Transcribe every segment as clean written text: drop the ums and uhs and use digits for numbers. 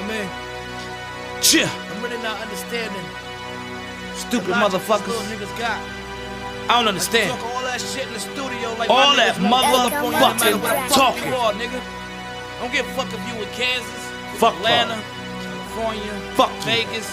know what I mean? Chill. I'm really not understanding. Stupid the logic motherfuckers. these little niggas got. I don't understand. Talk all that shit in the studio like All my that niggas won't pull up on you no matter motherfucking where the fuck talking. you are, nigga. Don't give a fuck if you in Kansas, Fuck Atlanta, California, Fuck you. Vegas.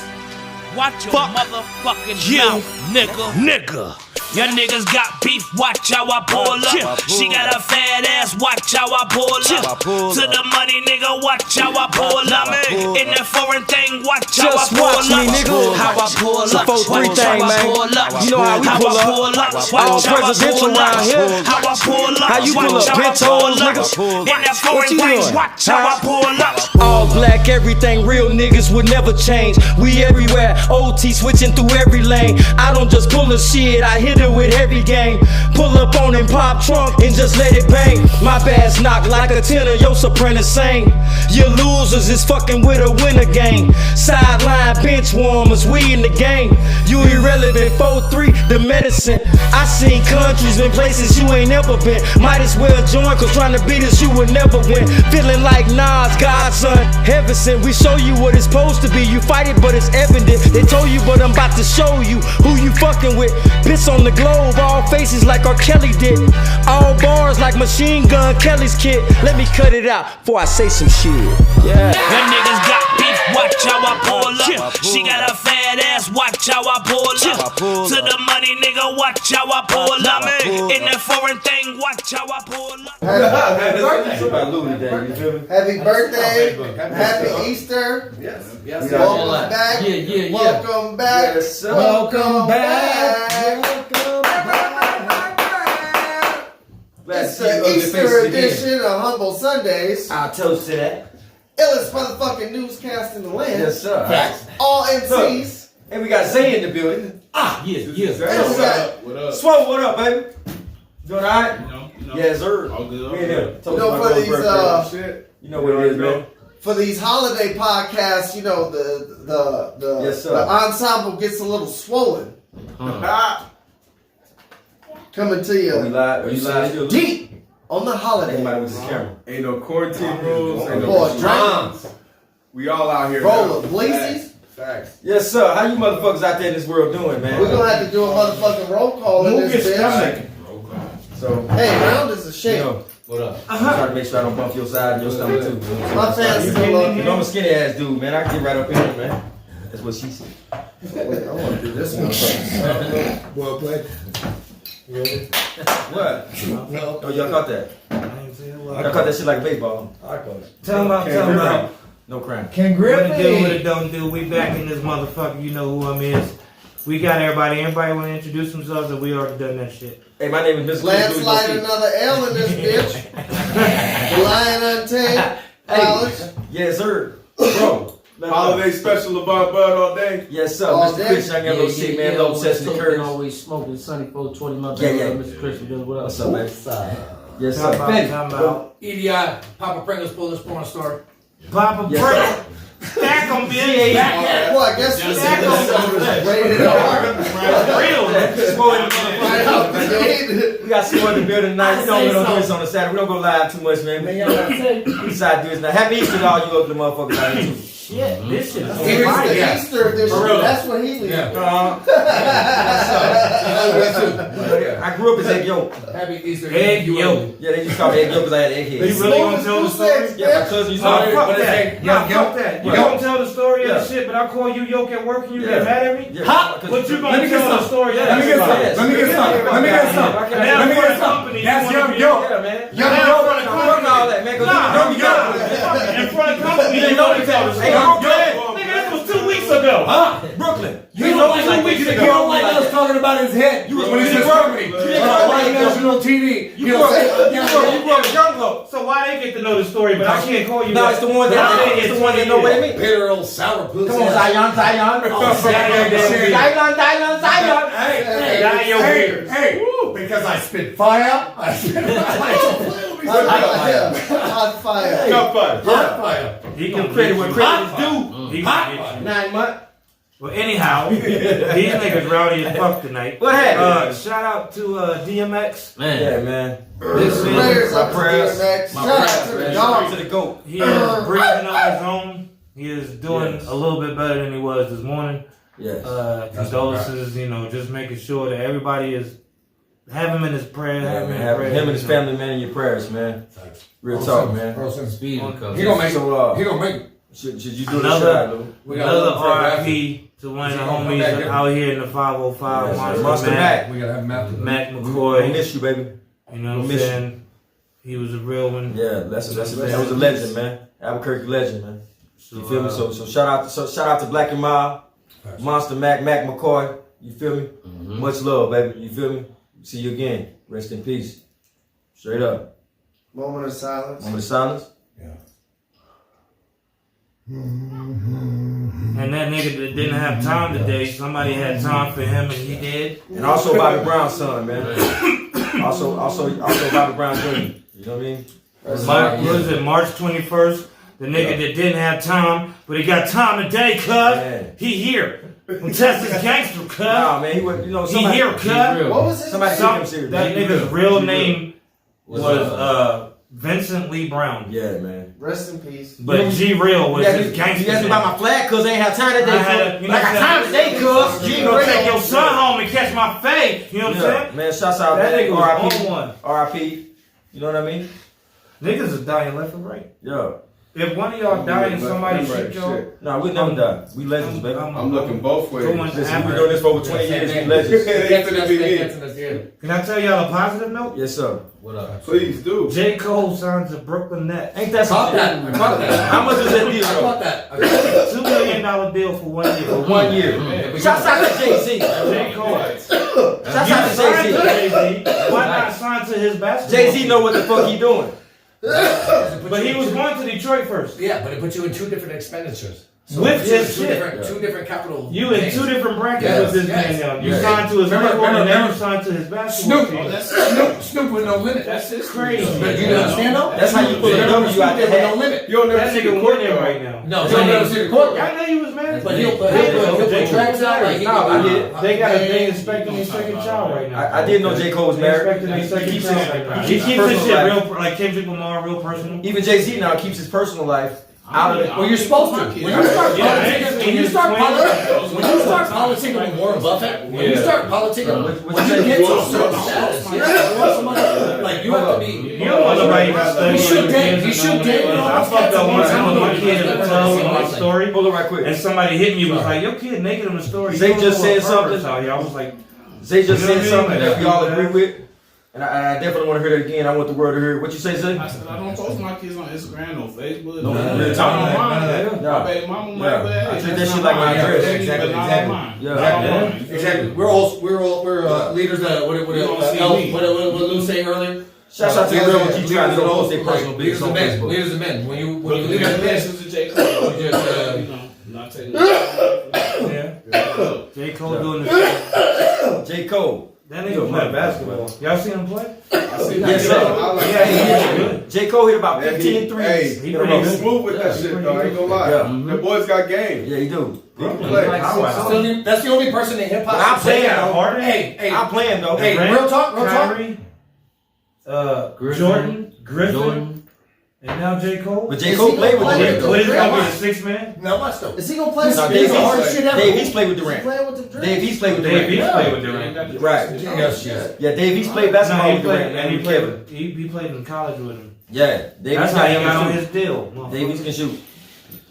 Watch your Fuck motherfucking you, mouth, nigga. Nigga. Your niggas got beef, watch how I pull up. She got a fat ass, watch how I pull up. To the money, nigga, watch how I pull up. In that foreign thing, watch how I Just pull watch me, up. nigga. How I pull It's a up. 4-3 Watch thing, how I man. pull up. You know how we How pull I up. pull up. All Watch how I presidential pull around up. here. How I pull up. How you pull Watch up, how I bitch pull hoes, up. nigga? In that What foreign you thing, doing? watch how I pull up. All black, everything real niggas would never change. We everywhere, OT switching through every lane. I don't just pull a shit, I hit it with heavy game. Pull up on him, pop trunk, and just let it bang. My bass knock like a tenor, your soprano sing. Your losers is fucking with a winner game. Sideline bench warmers, we in the game. You irrelevant, 4-3, the medicine. I seen countries and places you ain't never been. Might as well join, cause trying to beat us you would never win. Feeling like Nas, Godson, heaven sent. We show you what it's supposed to be. You fight it, but it's evident. They told you, but I'm about to show you who you fucking with. Piss on the globe, all faces like R. Kelly did. All bars like Machine Gun Kelly's kid. Let me cut it out before I say some shit. Yeah. Them niggas got beef, watch how I pull up. She got a fat ass, watch how I pull up. To the money, nigga, watch how I pull up. In that foreign thing, watch how I pull up. Happy birthday, happy Easter. Yes. Welcome back. Welcome back. Yes, sir. Welcome back. It's the Easter edition of Humble Sundays. I'll toast to that. Illest motherfucking newscast in the land. Yes, sir. Facts. All MCs. And we got Zay in the building. And we got What up? Swole, what up, baby? Doing alright? You know, Yes, sir. all good. We in there. You know, for these Shit. You know what it is, man. for these holiday podcasts, you know, the Yes, sir. the ensemble gets a little swollen. Coming to Are we you live? Are you live still? deep on the holiday. Everybody with this camera. Ain't no quarantine rules. Ain't no Boy, restrictions. We all out here. Roll now. of bleezies. Facts. Yes, sir. How you motherfuckers out there in this world doing, man? We're gonna have to do a motherfucking roll call in this bitch. So, Hey, round is a you shit. know, what up? I'm trying to make sure I don't bump your side and your stomach too. My fans still You up. know I'm a skinny ass dude, man. I can get right up in it, man. That's what she said. Wait, I want to do this one. Well played. What? No. Oh, y'all caught that? Y'all caught that shit like baseball. I caught it. Tell them out. No crime. Can What it do, what it don't do. We back in this motherfucker. You know who I'm is. We got everybody. Everybody want to introduce themselves, and we already done that shit. Hey, my name is Mr. Landslide another L in this bitch. The Lion Untamed College. Yes, sir. Bro. Holiday special about Bud all day. Yes, sir. All Mr. day? Chris, young yellow shit, man. Low obsession Always curves. always smoking Sunny 420. My Yeah, yeah. Mr. Christian, what up? What's up, man? Yes, Talk sir. about, Fetty. talk about. EDI, Papa Pringles Polish porn store. Papa Yes, Pringles. Stack them, bitch. Stack Well, I guess this Stack is rated R. real. Right out the gate. We got some more in the building tonight. You know we say don't do so. this on the Saturday. We don't go live too much, man. Man, y'all got to say, We decide to do this now. Happy Easter to all you ugly motherfuckers out here, too. Shit, this shit is Here's fire. the Easter edition. For real. That's what he leaves. I grew up as egg yolk. Happy Easter. Egg yolk. Yeah, they used to call me egg yolk because I had egg You head. really gonna tell the story? Yeah, my cousin used to Oh, call me. fuck What they that. say? Nah, fuck that. You Yeah. gonna tell the story of Yeah. the shit, but I call you yoke at work and you Yeah. get mad at me? Yeah, Hot. because- But you Let gonna me get tell the some. story? Yeah, Let me get some. Yes. Let me get some. Let me get some. Yeah. Let me get some. Company, That's you wanna young be- yolk. Yeah, man. Young Now, yolk. in front of Fuck all that, man. Because Nah, you in front of company, you know to tell the story. Hey, Brooklyn. Nigga, this was 2 weeks ago. Brooklyn. You don't like us talking about his head. You was When he said company. White National TV. You grew up a jungle. So why they get to know the story, but I can't call you No, that? it's the one that know what it means. Bitter old sour pussy. Come on, Zion. Hey, because I spit fire. I spit fire. Hot fire. Got fire. Hot fire. He can Credit where credit is due. He Hot can get you. 9 months. Well, anyhow, these niggas rowdy as fuck tonight. What happened? Shout out to DMX. Man. Yeah, man. This prayers up to prayers. DMX. My Shout out prayers, to the man. Shout out dog. to the GOAT. He is breathing on his own. He is doing Yes. a little bit better than he was this morning. Yes. Condolences, just making sure that everybody is have him in his prayer. Yeah, have him man, in have prayer. him and his family, man, in your prayers, man. Real talk, man. Bro, send speed. He He gonna make So, He gonna make it. should you do the Another- shot, dude? We got Another one for after. RIP to one of the He's gonna come homies back here. out here in the 505. Yes, Monster Mac. Mac. We gotta have him after. Mac We McCoy. miss you, baby. You know what I'm miss you. saying? He was a real one. Yeah, that was a legend, man. Albuquerque legend, man. So, You feel me? So shout out to Black and Mild, Monster Mac, Mac McCoy. You feel me? Much love, baby. You feel me? See you again. Rest in peace. Straight up. Moment of silence. Moment of silence. And that nigga that didn't have time today, somebody had time for him and he did. And also Bobby Brown's son, man. also Bobby Brown Jr. You know what I mean? What was it, March 21st? The nigga that didn't have time, but he got time today, cuz. Yeah. He here. From Texas Gangster, cuz. Nah, man, he was, He somebody, here, cuz. What was his somebody name? took him serious. That nigga's real name was Vincent Lee Brown. Yeah, man. Rest in peace. But G Real was his You gangster asked me name. about my flag, cuz I ain't have time today. I had a- you know I got what I'm time today, cuz. You gonna take your son home and catch my fade. You know what I'm Yeah, saying? man, shouts out, That man. nigga was on one. RIP. You know what I mean? Niggas is dying left and right. Yeah. If one of y'all die and somebody shoot y'all, Nah, we never die. We legends, baby. I'm looking both ways. going Listen, we've after- been doing this for over 20 years. We legends. Can I tell y'all a positive note? Yes, sir. What up? Please do. J. Cole signs to Brooklyn Nets. Ain't that Caught some that. I caught that. How much is that deal, I though? caught that. $2 million deal for 1 year. For 1 year. Shouts out to Jay-Z. J. Cole. Shouts You out to signed to Jay-Z. Jay-Z. Why not sign to his basketball? Jay-Z know what the fuck he doing. But he was going to Detroit first. Yeah, but it puts you in two different expenditures. With his shit. Two different capital. You in two different brackets Yes, with this yes. man now. You Yes. signed to his Remember- label and then remember- you signed to his basketball Snoop. team. Snoop with no limit. That's his Crazy. But you understand though? That's how you pull a W out the Snoop with no hat. limit. You'll never That see nigga the court winning though. right now. No, you'll never see the court. I know he was mad. But he'll put tracks out like he No, I did. They expecting their second child right now. I did know J. Cole was They married. expecting their He second keeps child his, right now. he He keeps his keeps his personal shit life. real, like Kendrick Lamar, real personal. Even Jay-Z now keeps his personal life out of it. Well, you're supposed to. When you start Yeah, politicking, when you start politicking with Warren Buffett, when you start politicking, What when you you say? get to a certain status, like you have to be. You don't want nobody to study You should your date. kids You and should know date. what I fucked up one time with my kid in the club with my story. Hold on right quick. And somebody hit me was like, your kid naked in the story. Zay You don't just know what said something. perverts out here. I was like, Zay just You know said what I mean? something that we all Yeah. agree with. And I definitely want to hear that again. I want the world to hear it. What you say, Zay? I said I don't post my kids on Instagram, no Facebook. No, no, real I talk. don't mind that. Yeah. My baby mama might, Yeah. but I hey, treat that's that shit not like my mine. address. Exactly, but not mine. Yeah. Not mine. Exactly. We're leaders that what You don't see me. what Lou saying earlier. Shouts out to the real ones. Keep trying to don't post their personal leaders business of on men. Facebook. Leaders of men. When you But lead as men, this is a J. Cole. you just You know, not taking yeah. J. Cole doing this. J. Cole. That nigga play basketball. Y'all see him play? I see that. Yes, sir. I like Yeah, that. he good. J. Cole hit about Yeah, 15 threes. Hey, He in a pretty row. good. smooth with that shit though. I ain't gonna lie. Yeah. The boys got game. Yeah, he do. He can play. that's the only person in hip But I'm hop. playing got though. harder. Hey, I'm playing though. hey, Durant, real talk. Kyrie, Jordan, Griffin, and now J. Cole. But J. Cole played with Play Durant with though. What is gonna be the Durant. sixth man? Now watch though. Is he gonna play? No, This is the hardest shit ever. Dave East played with Is he Durant. playing with the Drake? Dave East played with Dave East Durant. played with Durant. Right. Yes, yes. Yeah, Dave East played No, basketball he with played, Durant and and he Kevin. played. He played in college with him. Yeah, Dave That's East how he got got on him his deal. Dave East can shoot.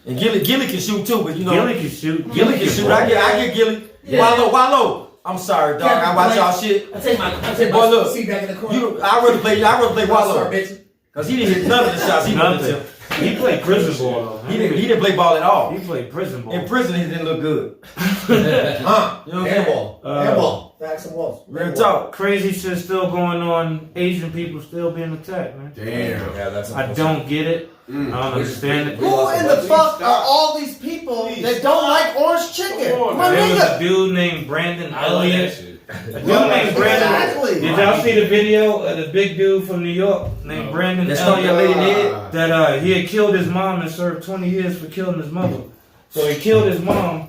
And Gilly can shoot too, but you know Gilly can shoot. Gilly can shoot. I get Gilly. Wallow. I'm sorry, dog. I watch y'all shit. I take my Boy, look. seat back in the corner. I'd rather play Wallow. bitch. Cause he didn't hit none of the shots he wanted Nothing. to. He played prison ball though. He didn't play ball at all. He played prison ball. In prison, he didn't look good. Huh? You know what I'm saying? Handball. Handball. Facts and walls. Real talk. Crazy shit still going on. Asian people still being attacked, man. Damn. Yeah, that's. I don't get it. I don't understand it. Who in the fuck are all these people that don't like orange chicken? My There was a nigga. dude named Brandon I love that Elliott. shit. A dude named Brandon. Exactly. Did y'all see the video of the big dude from New York named Brandon That's not your Elliott? lady dead. That he had killed his mom and served 20 years for killing his mother. So he killed his mom,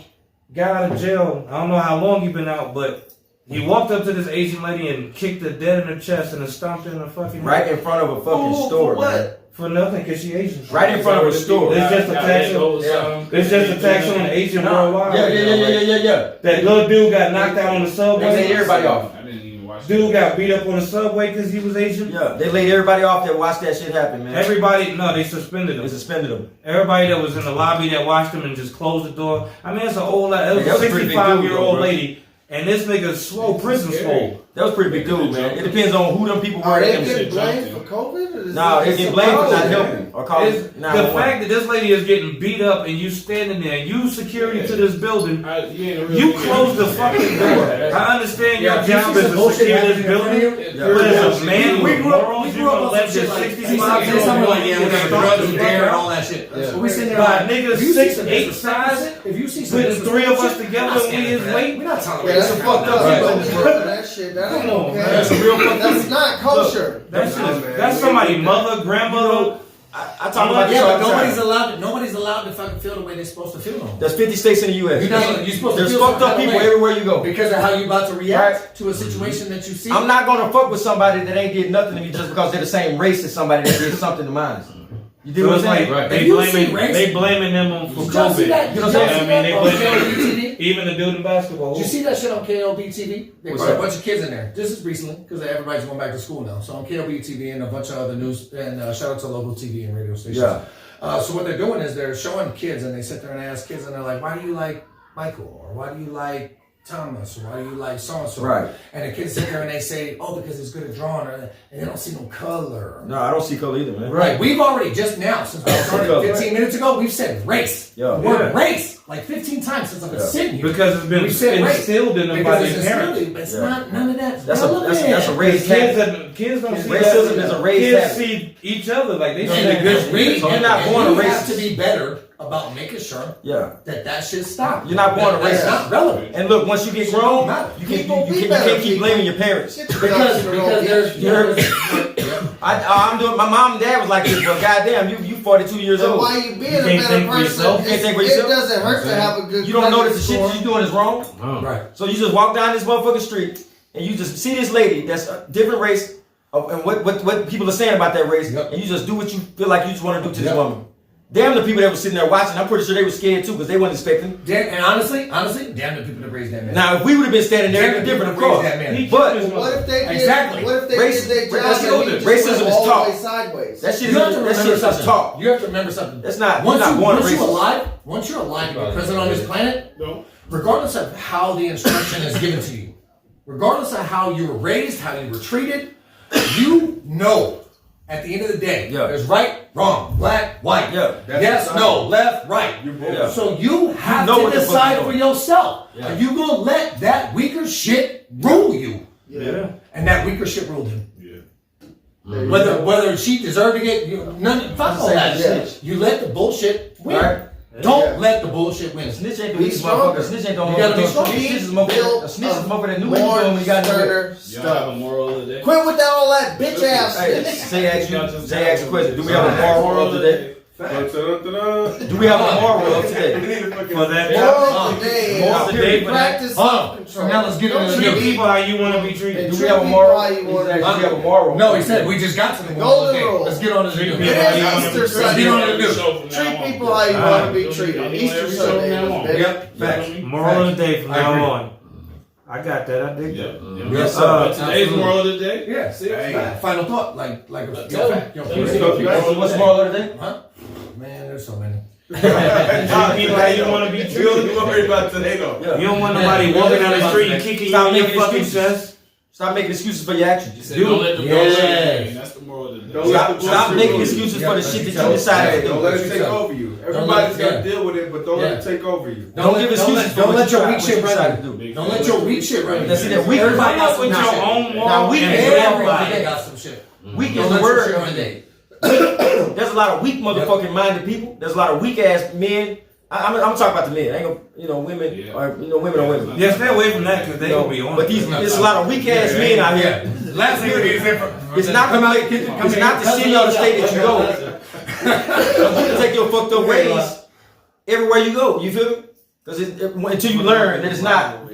got out of jail. I don't know how long he been out, but he walked up to this Asian lady and kicked her dead in her chest and then stomped her in the fucking head. Right in front of a fucking Who, store, for what? man. For nothing, because she Asian. Right in front of a store. It's just a tax on. It's just a tax on the Asian worldwide. Yeah. That little dude got knocked out on the subway. They laid everybody off. I didn't even watch Dude got beat up on the subway because he was Asian. Yeah, they laid everybody off that watched that shit happen, man. Everybody, no, they suspended They him. suspended them. Everybody that was in the lobby that watched him and just closed the door. I mean, it's an old, it was Yeah, a that was a pretty big 65-year-old dude, lady, and this nigga swole, prison swole. That was a pretty big dude, man. It depends on who them people were. Are they that getting shit blamed jumped for COVID? Or is No, it they just get blamed for not some- helping or calling. It's the fact that this lady is getting beat up and you standing there, you security to this building, you close the fucking door. I understand your job is to secure this building, but as a man with morals, you're gonna let this 65-year-old like, yeah, we're gonna drugs and dare and all that shit. So we sitting there by like, niggas if you see 6'8" size, if you see some putting three of us together I'm when we is standing for that. late. We're not Yeah, tolerating that's some fucked up. Right. People don't work for that shit. That ain't Come on, okay. man. That's a real fucked up. That's not kosher. That's somebody's mother, grandmother. I talk about this Yeah, all but the nobody's time. allowed. Nobody's allowed to fucking feel the way they're supposed to feel. No more. There's 50 states in the U.S. You're supposed to There's feel fucked some up kind of people way everywhere you go. because of how you about to react to a situation that you see. I'm not gonna fuck with somebody that ain't did nothing to me just because they're the same race as somebody that did something to mine. You do So what it's I'm like saying? they If you see blaming race- they blaming them on for Did y'all see COVID. that? You know Did what y'all I'm see saying? I mean, that they on blaming KLB even the dude in basketball. Did you see that shit on KLB TV? They What's brought a that? bunch of kids in there. This is recently because everybody's going back to school now. So on KLB TV and a bunch of other news and shout out to local TV and radio stations. Yeah. So what they're doing is they're showing kids and they sit there and ask kids and they're like, why do you like Michael? Or why do you like Thomas? Or why do you like so-and-so? Right. And the kids sit there and they say, oh, because he's good at drawing. And they don't see no color. No, I don't see color either, man. Right. We've already just now, since we started Color. 15 minutes ago, we've said race. Yeah. The word Yeah. race like 15 times since I've been sitting here. Because it's been We've said race. instilled in them by Because their it's parents. instilled, but it's Yeah. not none of that. That's a race Kids, habit. kids don't see Racism that. is a race Kids habit. see each other like they see And the good we, So you're not born a we have racist. to be better about making sure Yeah. that shit stops. You're not born a That's racist. not relevant. And look, once you get grown, you People be can't better keep people. blaming your parents. Get your Because ducks in a row, there's You heard me? I'm doing. My mom and dad was like this, but goddamn, you 42 years And old. why you being You a can't better think for person? yourself? You can't think for It yourself? doesn't hurt to have a good. You don't know that credit the shit score. that you doing is wrong. Right. So you just walk down this motherfucking street and you just see this lady that's a different race and what people are saying about that race, Yep. and you just do what you feel like you just want to do to this Yep. woman. Damn the people that were sitting there watching, I'm pretty sure they were scared too because they weren't expecting. And honestly, damn the people that raised that man. Now if we would have been standing there, Damn it'd the be different, of people course. that raised that man. But What if they did? Exactly. What if they Race- did their let's job go and there. he just Racism went is all taught. the way sideways? that shit You have to is remember just something. taught. You have to remember something. That's not. Once you're not born you're racist. alive, once you're alive to be present on this planet, regardless of how the instruction is given to you, regardless of how you were raised, how you were treated, you know at the end of the day, Yeah. there's right, wrong, black, white. Yeah. Yes, no, left, right. Yeah. So you have know to what the fuck decide you're for doing. yourself. Yeah. Are you gonna let that weaker shit rule you? Yeah. And that weaker shit ruled him. Whether she deserved to get fuck all that Yeah. shit. You let the bullshit win. Right. Don't let the bullshit win. Snitch ain't the Be weakest stronger. motherfucker. Snitch ain't the You only gotta be motherfucker. strong. Snitch is motherfucker that knew what he was doing when he got in the way. Y'all have a moral of the day? Quit with that all that bitch ass Hey, shit. Zay asked you a question. Do we have a moral of today? Dun-dun-dun-dun. Do we have a moral of today? We need to fucking- For that Moral of the day Moral of is the day for that. practice Hold on. self-control. Now let's get into the Don't treat news. treat people how you want to be treated. Do we treat have a people moral? how you want to. Do we have a moral? No, he said we just got to the Golden day. rule. Let's get on to the Treat news. people It how is you want to Easter be treated. Let's get on Sunday. to the news. Treat people how you want to be treated. Easter Sunday. Baby. Yep. Facts. Moral of the day from I now agree. on. I got that. I dig that. Yes, sir. Today's Absolutely. moral of the day? Yeah, see, final thought, like a Tell me. What's the moral of the day? Huh? Man, there's so many. Treat people how you want to be treated. You worried about today though. Yeah. You don't want nobody walking down the street and kicking you Stop in your making fucking excuses. chest. Stop making excuses for your actions. You said don't let them go. Yes. That's the moral of the day. Don't let the Stop bullshit making rule you. excuses Yeah, for the let shit you that tell. you decided Hey, to don't do. let it take over you. Everybody's yeah. gonna deal with it, but don't let it take over you. Don't give excuses for don't what let you your tried- weak what shit you run decided you. to do. Don't let your weak shit run you. Now, see, that weak- Everybody Come got up some with your shit. own wall. Now, weak and is Everybody everybody. got some shit. Weak is Don't the let your word. shit run day. There's a lot of weak motherfucking minded people. There's a lot of weak ass men. I'm talking about the men. I ain't gonna, women or women are women. Yeah, stay away from that because they gonna be on. But there's a lot of weak ass men out here. Last thing we need is It's not the city or the state that you go. You can take your fucked up ways everywhere you go. You feel me? Because until you learn that it's not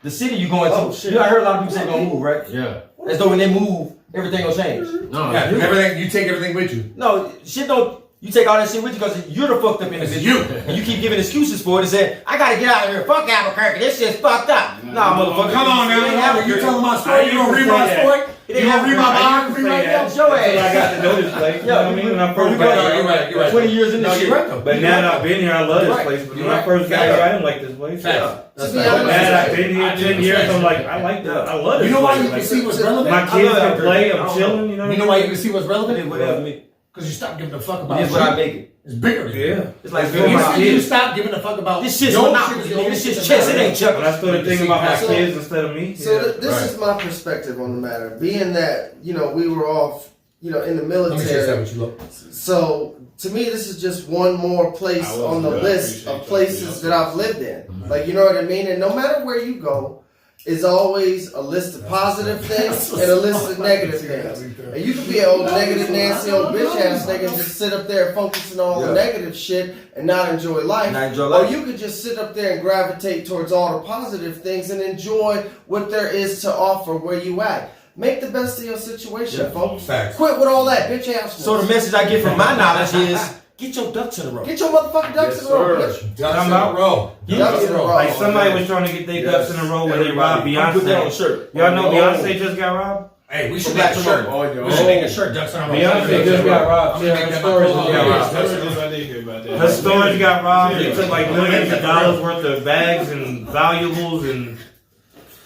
the city you going to. You know, I heard a lot of people say they're gonna move, right? Yeah. As though when they move, everything will change. No, everything you take everything with you. No, shit don't. You take all that shit with you because you're the fucked up individual. And you keep giving excuses for it and saying, I gotta get out of here. Fuck Albuquerque. This shit's fucked up. Nah, motherfucker. Come on now. You telling my story? You gonna read my story? You gonna read my biography right now? Show ass. I got to know this place. You know what I mean? When I first got here. You're right. 20 years in this shit. Right, though. But now that I've been here, I love this place. But when I first got here, I didn't like this place. Facts. But now that I've been here 10 years, I'm like, I like that. I love this You know why place. you can see what's relevant? My kids can play. I'm chilling. You know. You know why you can see what's relevant? Whatever me. Because you stop giving a fuck about This is what I make it. It's bigger. Yeah. It's like You stop giving a fuck about this shit's your monopoly. shit is the only This shit's shit chess. that It ain't matters. Chuck. When I started thinking about my kids instead of me. So this is my perspective on the matter. Being that, we were all, in the Let me say military. that what you look. So to me, this is just one more place on the list of places that I've lived in. Like, you know what I mean? And no matter where you go, is always a list of positive things and a list of negative things. And you can be an old negative Nancy old bitch ass nigga and just sit up there focusing on all the negative shit and not enjoy life. Or you could just sit up there and gravitate towards all the positive things and enjoy what there is to offer where you at. Make the best of your situation, folks. Facts. Quit with all that bitch ass. So the message I get from my knowledge is, get your ducks in a row. Get your motherfucking ducks in a row, bitch. Ducks in a row. Ducks in a row. Like somebody was trying to get their ducks in a row when they robbed Put that on a Beyonce. shirt. Y'all know Beyonce just got robbed? Hey, we should make a shirt. We should make a shirt. Ducks in a row. Beyonce just got robbed. I'm gonna make that my Her storage got robbed. They took like millions of dollars worth of bags and valuables, and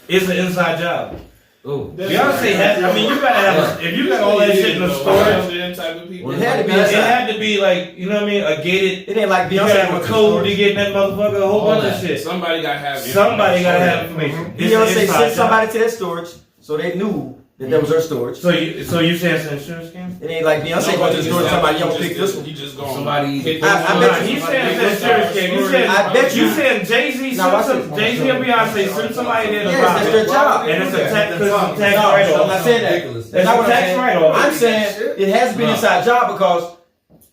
it's an inside job. Beyonce has. I mean, you gotta have. If you got all that shit in the storage, It had to be it inside. had to be like, you know what I mean, a gated. It ain't like You Beyonce gotta have went a to code the to get in that motherfucker. A whole bunch of shit. Somebody gotta have Somebody gotta have information. It's an Beyonce inside sent job. somebody to that storage, so they knew that was her storage. So you saying it's an insurance scam? It ain't like Beyonce going to the store and somebody, yo, pick this one. He just gone. Somebody. Hit I this bet one. you- You saying it's an insurance scam? You said I bet you- Jay-Z Now, watch sent this. Jay-Z and Beyonce sent somebody there to Yes, rob that's it. their job. And it's a tax No, tax I'm write-off. not saying that. Ridiculous. That's not what I'm Tax saying. write-off. I'm saying it has been inside job because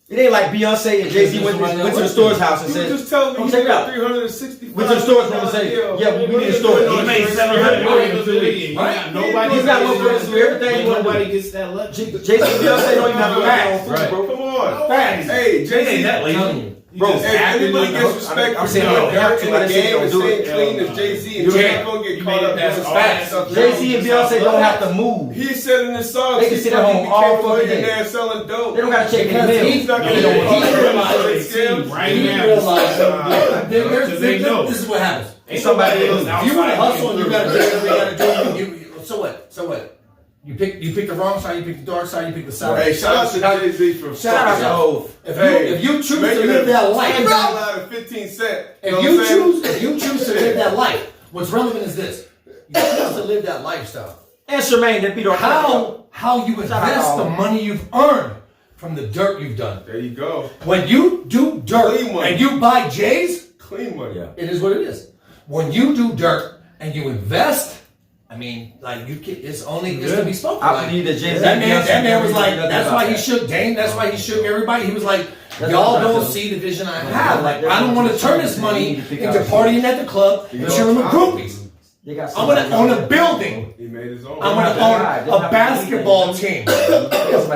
it ain't like Beyonce and Jay-Z went to the store's house and You said, just telling me oh, you check it out. got 365. Went to the storage room and said, yeah, we need a storage. He made $700 million in 2 weeks. Nobody. He's got more friends to do everything you want to Nobody do. gets that lucky. Jay-Z and Beyonce don't even have a Facts, back. bro. Come on. Facts. Hey, Jay ain't Jay-Z. that lazy. Bro, If anybody gets respect I'm for saying doing don't have dirt to. in I the didn't say game don't and do staying it. clean as Jay-Z, and You you're can't. not gonna get You caught made up that in facts. stuff. Jay-Z and Beyonce don't have to move. He said in his songs, They can he sit at home fucking all became a fucking day. millionaire selling dope. They don't got to check their mail. He's not gonna He get caught up in realized scams. Right He now. realized this is what happens. Somebody If you want to hustle and you gotta do whatever you gotta do, so what? So what? You pick the wrong side, you pick the dark side, you pick the side. Hey, shout out to Jay-Z for Shout out to Hov. If you choose to live that life, out of 15 cents. if you choose to live that life, what's relevant is this: you choose to live that lifestyle. And Charmaine, that beat our How you invest the money you've earned from the dirt you've done. There you go. When you do dirt Clean money. and you buy J's, Clean money. Yeah. it is what it is. When you do dirt and you invest, I mean, like it's to be spoken. I Like, believe that Jay-Z that and man, Beyonce that man was don't like, do nothing that's about why he that. shook Dame. That's why he shook everybody. He was like, That's y'all what I'm don't saying. see the vision I have. Like, I don't want to turn this money into partying at the club and chilling with groupies. They got I'm gonna own a building. He made his own. I'm gonna own a basketball team. Like, You know what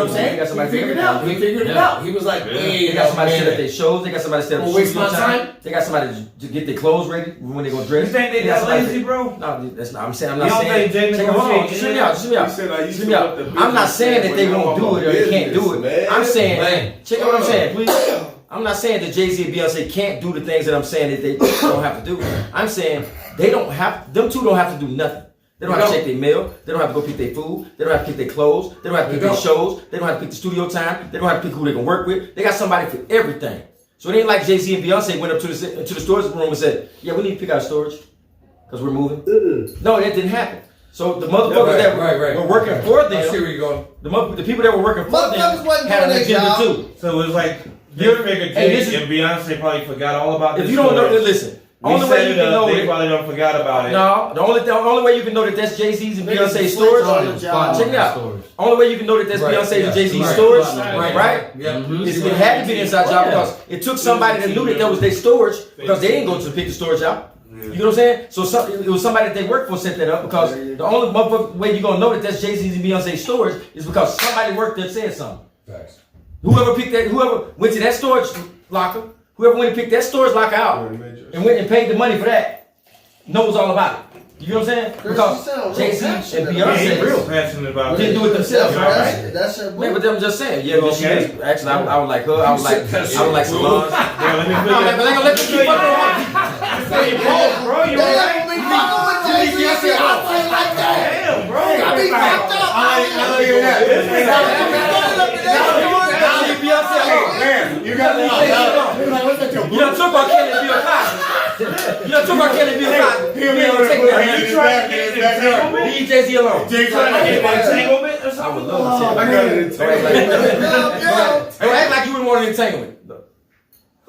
I'm saying? They got somebody We figured it out. We figured it out. He was like, hey, They got somebody set up their shows. They got somebody set up Wanna waste studio my time? They got somebody to get their clothes ready when they go dress. You think they got that somebody lazy, bro? No, that's not. I'm saying. I'm You not don't saying. think Jay Check it, hold on. negotiate Just hear me out. Just hear me out. He said, I used Just to hear me let out. the I'm not business saying that they when won't I'm do it or they can't do it. man. I'm saying. Man. Check out what I'm saying, please. I'm not saying that Jay-Z and Beyonce can't do the things that I'm saying that they don't have to do. I'm saying they don't have. Them two don't have to do nothing. They don't have to check their mail. They don't have to go pick their food. They don't have to pick their clothes. They don't have to pick their shows. They don't have to pick the studio time. They don't have to pick who they can work with. They got somebody for everything. So it ain't like Jay-Z and Beyonce went up to the storage room and said, "Yeah, we need to pick out storage because we're moving." No, that didn't happen. So the motherfuckers that were working for them, I see where you're going. the people that were working for them Motherfuckers wasn't had an doing their agenda job. too. So it was like You- you figured hey, Jay this is- and Beyonce probably forgot all about this. If you don't know, storage. listen. We Only set way you it can up, know they it. probably don't forgot about it. No, the only way you can know that that's Jay-Z's and Beyonce's storage. Check it out. Only way you can know that that's Beyonce's and Jay-Z's storage, right? Yeah. Is it had to be an inside job because it took somebody that knew that was their storage because they didn't go to pick the storage out. You know what I'm saying? So it was somebody that they worked for set that up because the only motherfucking way you're gonna know that that's Jay-Z's and Beyonce's storage is because somebody worked there and said something. Facts. Whoever went to that storage locker, whoever went and picked that storage locker out and went and paid the money for that knows all about it. You know what I'm saying? Because Jay-Z and Beyonce real passionate about didn't do it themselves, right? That's your Man, but I'm just saying, yeah, but she is, actually, I would like her. I would like Solange. Bro, let me No, man, but they gonna let them keep fucking around. bro, you right. Damn, bro. I don't hear that. Man, you got You done took our Kelly and Bill Cosby. You done took our Kelly and Bill Cosby. He'll be able to Take put that. her in his back, in his backyard. Leave Jay-Z alone. Jay-Z, Entanglement or I something? would love to see I it. got it. Don't act like you wouldn't want an entanglement.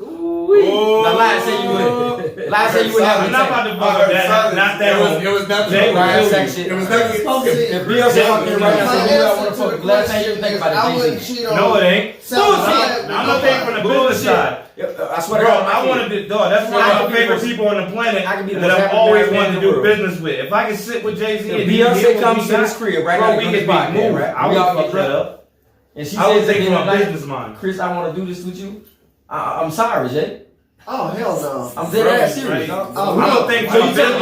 Now, lie and say you would. Lie and say you wouldn't have I'm an not about entanglement. to fuck up that. Not that one. It was nothing. Lie and say shit. It was nothing spoken. If Beyonce walked in right now and said, "You know, I want to fuck," the last thing you think about I is wouldn't Jay-Z. cheat on. No, it ain't. Bullshit. I'm not thinking from the business side. I swear to Bro, God, I wanted to, dog, that's one of my favorite people on the planet I can be the that most I've happy always man wanted in to the do world. business with. If I can sit with Jay-Z If and he can Beyonce get what comes he to got, this crib right bro, now, we on can this be podcast, moved. right? I We would all fuck get that drunk. up. And she I would says at take the end of my the business night, mind. Chris, I want to do this with you. I'm sorry, Jay. Oh hell no. I'm dead ass serious. dog. Oh, I don't think from business.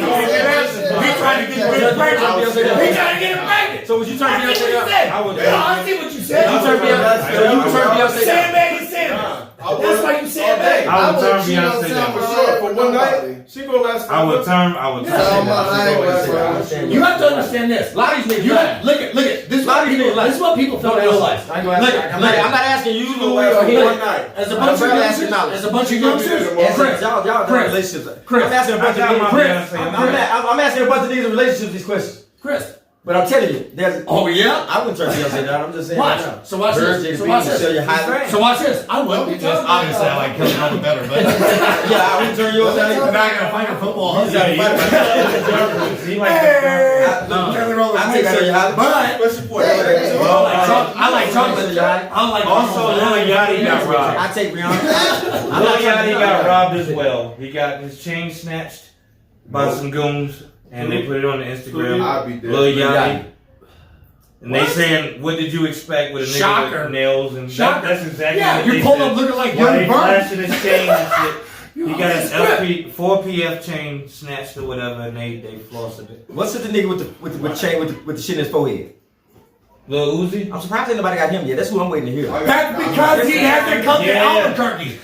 He tried to get He pregnant. tried He tried to get him pregnant. So would you turn I see Beyonce what you up? said. I would. I see what you said. You turn Beyonce. So you turn Beyonce down. Sandbag is sandbag. That's why you sandbag. I would turn cheat on Beyonce Sam down. for Sure, sure. for one night, she gonna last for I would turn her Tell my down. You have to understand this. A lot of these niggas You lying. have, look at this. A lot of these niggas lying. This is what people Don't don't realize. I ain't gonna ask- I'm not asking you, Louis, or for him. one night. As a I'm bunch of barely youngsters, asking knowledge. as a bunch of You gonna be youngsters, there tomorrow. Chris, y'all done Chris, relationships. Chris, I'm asking a bunch of I got my niggas. Beyonce. I'm asking a bunch of niggas in relationships these questions. Chris. But I'm telling you, there's. Oh yeah. I wouldn't turn Beyonce down. I'm just saying. Watch. right now. So watch Her, this. Jada So B, watch Michelle, your this. highlight. So watch this. I will because obviously I like Kelly Rowland better, but Yeah, I would turn yours down. I'm not gonna find a football. He like Kelly Rowland. I take Michelle, your highlight. But What's your point? I like chocolate. I like Also, Lil Yachty got robbed. I take Rihanna. Lil Yachty got robbed as well. He got his chain snatched by some goons, and they put it on the Instagram. I'll be dead. Lil Yachty. And they saying, what did you expect with a nigga Shocker. with nails and Shocker. that's exactly Yeah, what you're they pulling said. up looking like While Young they Burn. flashing his chain and shit. He got his That's LP 4PF chain snatched or whatever, and they flossed it. What's with the nigga with the chain with the shit in his forehead? Lil Uzi? I'm surprised ain't nobody got him yet. That's who I'm waiting to hear. That's because he had to come to Yeah. Albuquerque.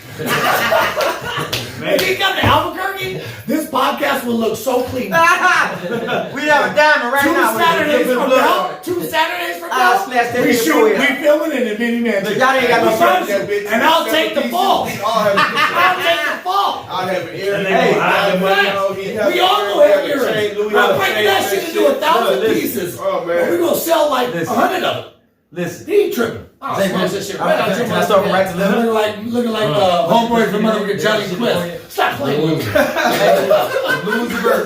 If he come to Albuquerque, this podcast will look so clean. We have a diamond right now. Two Saturdays from I'll now, smash that we nigga shoot, forehead. we filming in the mini mansion. Look, y'all ain't got no We friends. promise you. And I'll take the fall. I'll take the fall. I'll have an ear. And they Hey, gonna hide the money. We all go have earrings. I'm breaking that shit into 1,000 Listen. pieces. Oh And we're man. gonna sell like Listen. 100 of them. Listen. He ain't tripping. I'll Zay, smash this shit I'm- right out your can I start from right to left? Looking like homeboy from motherfucking Johnny Quest. Stop playing with me. Lose the bird.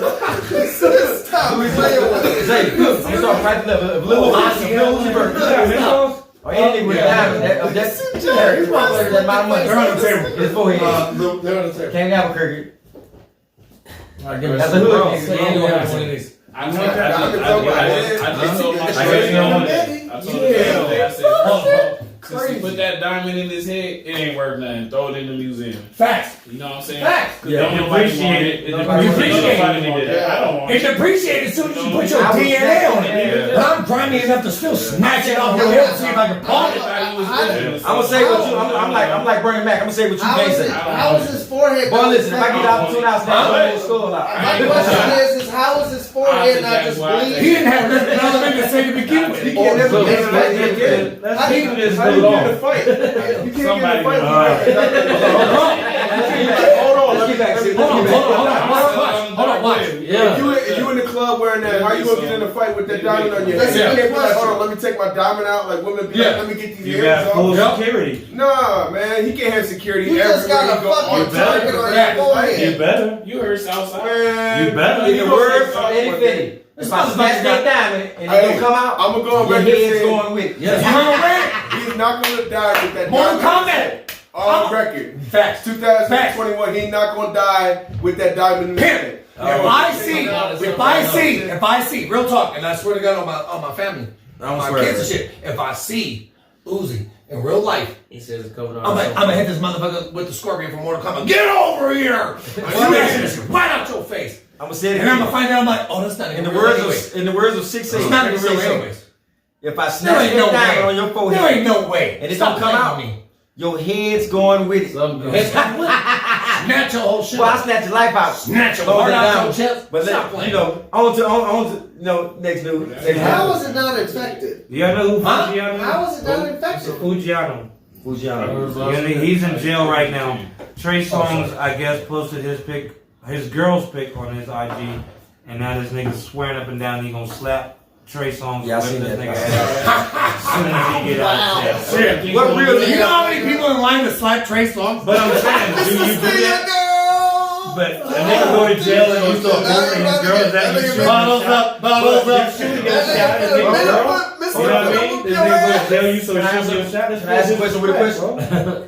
Stop playing with it. Zay, I'm start from right to left. If Lil Uzi Vert. Or anything with a diamond. That's he's motherfucker that my money. They're on the table. His forehead. They're on the table. Came to Albuquerque. That's a hood nigga. I just told my I guess you don't want I told him, I said, since he put that diamond in his head, it ain't worth nothing. Throw it in the museum. Facts. You know what I'm saying? Facts. Yeah, It depreciated. It depreciated. I don't want It it. depreciated as soon as you put your I was DNA on it. Yeah. But I'm grimy enough to still snatch it off your head and see if I can pawn it. I'm gonna say what you. I'm like Bernie Mac. I'm gonna say what you can't say. How was his forehead? Boy, listen. If I get the opportunity, I'll snatch the whole skull out. My question is how was his forehead not just He bleeding? didn't have nothing to say to begin with. He can't never get in Let's do this. How you get in a fight? You can't get in Somebody a fight. Hold on. Let's get back. Hold on, watch. If you in the club wearing that, how you gonna get in a fight with that diamond on your head? You can't be like, hold on, let me take my diamond out. Like women be like, let me get these You earrings got full off. security. Nah, man, he can't have security You just everywhere got a he go. fucking target on better. your forehead. You better. You heard Southside. Man, You better. he In the gonna words say of something Eddie one day. Fitty, if I snatch that diamond and it Hey, don't come out, I'ma go on your record head's saying going with it. Yes, you know what? he's not gonna die with that Mortal diamond. Kombat. On record. Facts. 2021, he not gonna die with that diamond in his Pimp. head. If I see, real talk, and I swear to God on my family, on my kids and shit, if I see Uzi in real life, He says it's covered I'm gonna hit this motherfucker with the scorpion from Mortal Kombat. Get over here! Right out your face. I'm gonna say it And I'm gonna again. find out. I'm like, oh, that's not In even the real words anyway. of in the words of 6 It's not even real anyways. if I There snatch ain't that no diamond way. on your forehead, There ain't no way. and it's Stop gonna come out, playing with me. your head's going with it. Snatch your whole shit. Well, I snatch your life out. Snatch your Hold heart it out down. your chest. But Stop let, playing. you know, on to next news. How is it not infected? Y'all know who Huh? Fujiano How is? is it not infected? Fujiano. Fujiano. Yeah, he's in jail right now. Trey Songz, I guess, posted his girl's pic on his IG, and now this nigga's swearing up and down he gonna slap Trey Songz. Yeah, I seen this that. nigga ass as soon as he get out of jail. What real You know how many people in line to slap Trey Songz? But I'm saying, do you do that? But a nigga go to jail and you start bothering his girl, is that you shooting Bottles a shot? up, bottles But up. you shooting a shot at a nigga girl? You know what I mean? This nigga go to jail, you so shooting your shot. Can I ask a question with a question?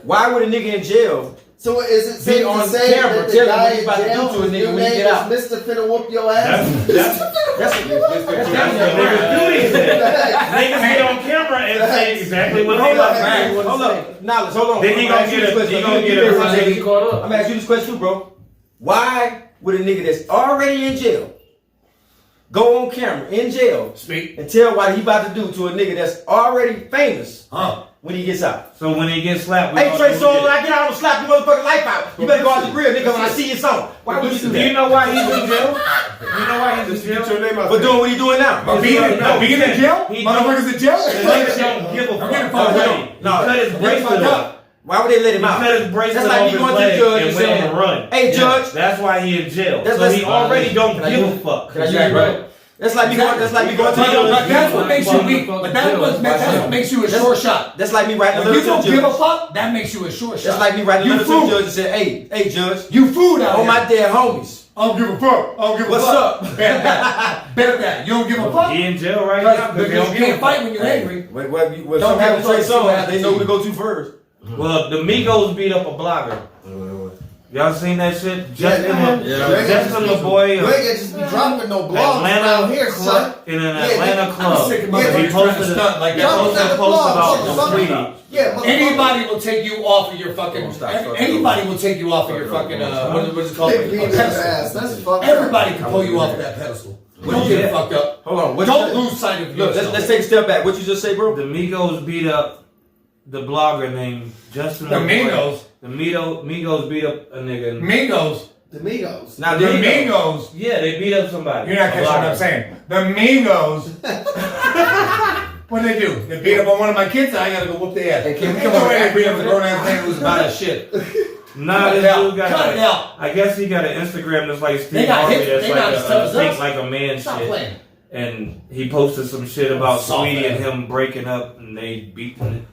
Why would a nigga in jail So is it be safe on to say camera that the telling guy what he's in about to jail do to a whose nigga new when he name get out? is Mr. Finna whoop your ass? That's That's niggas do these things. Niggas get on camera and say exactly what they Hold want up, to man. do. Hold up. Knowledge, hold on. Then he gonna get a I'm gonna ask you this question too, bro. Why would a nigga that's already in jail go on camera in jail Speak. and tell what he about to do to a nigga that's already famous when he gets out? So when he gets slapped, Hey, Trey Songz, when I get out, I'm gonna slap your motherfucking life out. You better go out the grill, nigga, when I see your song. Why would you do Do you that? know why he's in jail? You know why he's in Get jail? your name out For there. doing what he doing now. Being in jail? He Motherfuckers in jail? Niggas don't give a fuck. getting fucked Already. up. He cut his bracelet off. Why would they let him He out? cut his bracelet That's like off me his going to the leg judge and and went on saying, a run. hey, judge. That's why he in jail. That's So he like- already don't Can I give use a it? fuck. Can I use it, bro? That's like me going. That's like me going to the But that's judge. what makes you weak. But that's what makes you a sure shot. That's like me writing a When you letter don't to the give a judge. fuck, that makes you a sure shot. That's like me writing a You letter to the fool. judge and saying, hey, judge, You food out all here. my dead homies. I don't give a fuck. I don't give a What's fuck. up? Bet that. Bet that. You don't give a fuck. He in jail right now Because you can't fight when you're angry. When Don't something happens to have Trey a fuck, Songz, they know who to go to first. Well, the Migos beat up a blogger. Y'all seen that shit? Justin LaBoy You ain't gonna just be dropping no blogs Atlanta around here, son. in an Atlanta club. sick of He motherfuckers trying to posted stunt like that. he posted a post about the sweetie. Yeah, motherfucker. Anybody will take you off of your fucking. Stop. Anybody will take you off of your fucking. What is it called? Big beat his Pedestal. ass. That's fucked up. Everybody can pull you off of that pedestal. Don't get it fucked up. Hold on. What Don't you- lose sight of Look, yourself. let's take a step back. What you just say, bro? The Migos beat up the blogger named Justin The LaBoy. Migos. The Migos beat up a nigga. Migos. The Migos. Now, The there you go. Migos. Yeah, they beat up somebody. You're not A catching what I'm blogger. saying. The Migos. What they do? They beat up on one of my kids, and I gotta go whoop their ass. Hey, can we Ain't come no on way back? they beat up a grown ass man who's about his shit. Nah, Cut this it out. dude got. Cut it out. I guess he got an Instagram that's like They Steve got Harvey. hit- That's they like got a stuff think up. like a man Stop shit. playing. And he posted some shit about Soft Sweetie and ass. him breaking up, and they beat him.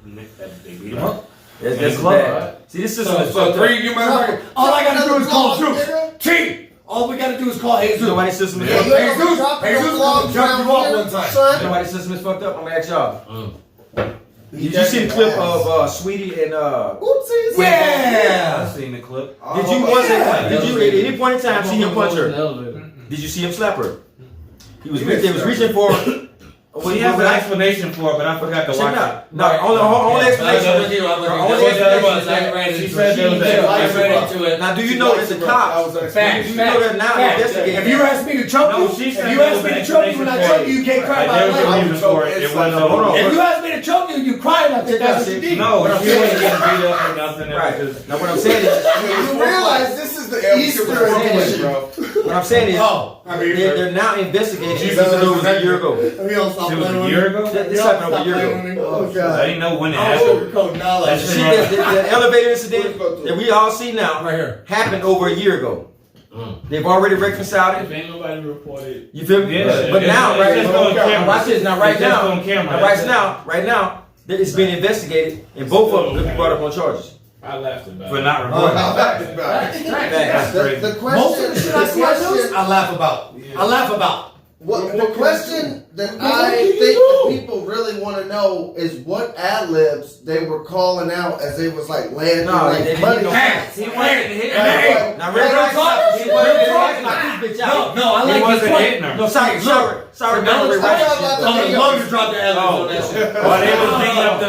They beat him up. That's club, bad. right? See, this system So, is so fucked up. three of you motherfuckers. All I gotta do is call Zeus. T. All we gotta do is call Jesus. You know why this system is Yeah, fucked you up? ain't gonna be dropping no blogs Jump you off around one here, time. You know son. why this system is fucked up? I'm gonna ask y'all. Did you see the clip of Sweetie and Oopsies. Yeah. I seen the clip. Did you once? Did you at any point in time see him punch her? Did you see him slap her? He was reaching for. Well, he has an explanation for it, but I forgot to Check watch it it. out. No, only explanation. She said there was that. Now, do you know that the cops? Do you know that now investigating? If you ask me to choke No, you, she if said you there ask was me an to choke you when I choke you, you can't cry Like, about there was a it. reason for it. It wasn't. Hold on. If you ask me to choke you, you cry like that. That's what you did. No, What I'm she saying wasn't is- getting beat up or nothing. It was Right. just- Now, what I'm saying is, You realize this is the Easter edition. what I'm saying is, they're now investigating. Even though it was a year ago. It was a year ago. This happened over a year ago. Oh, I God. didn't know when it happened. That shit See, happened. the elevator incident that we all see now Right here. happened over a year ago. They've already reconciled it. Ain't nobody reported. You feel me? Yeah, But it's now, just right on camera. watch this. Now, right It's just now, on camera. now, right now, it's being investigated, and both of them could be brought up on charges. I laughed about For it. not reporting. Facts. That's crazy. The question, Most of the shit I see on news, I laugh about. I laugh about. The question that I think the people really want to know is what ad libs they were calling out as they was like landing like money. He wanted to hit her. Now, real talk. He wanted to knock this bitch out. No, I like his point. No, sorry, no, I would love to drop the ad libs on that shit. While they was thinking up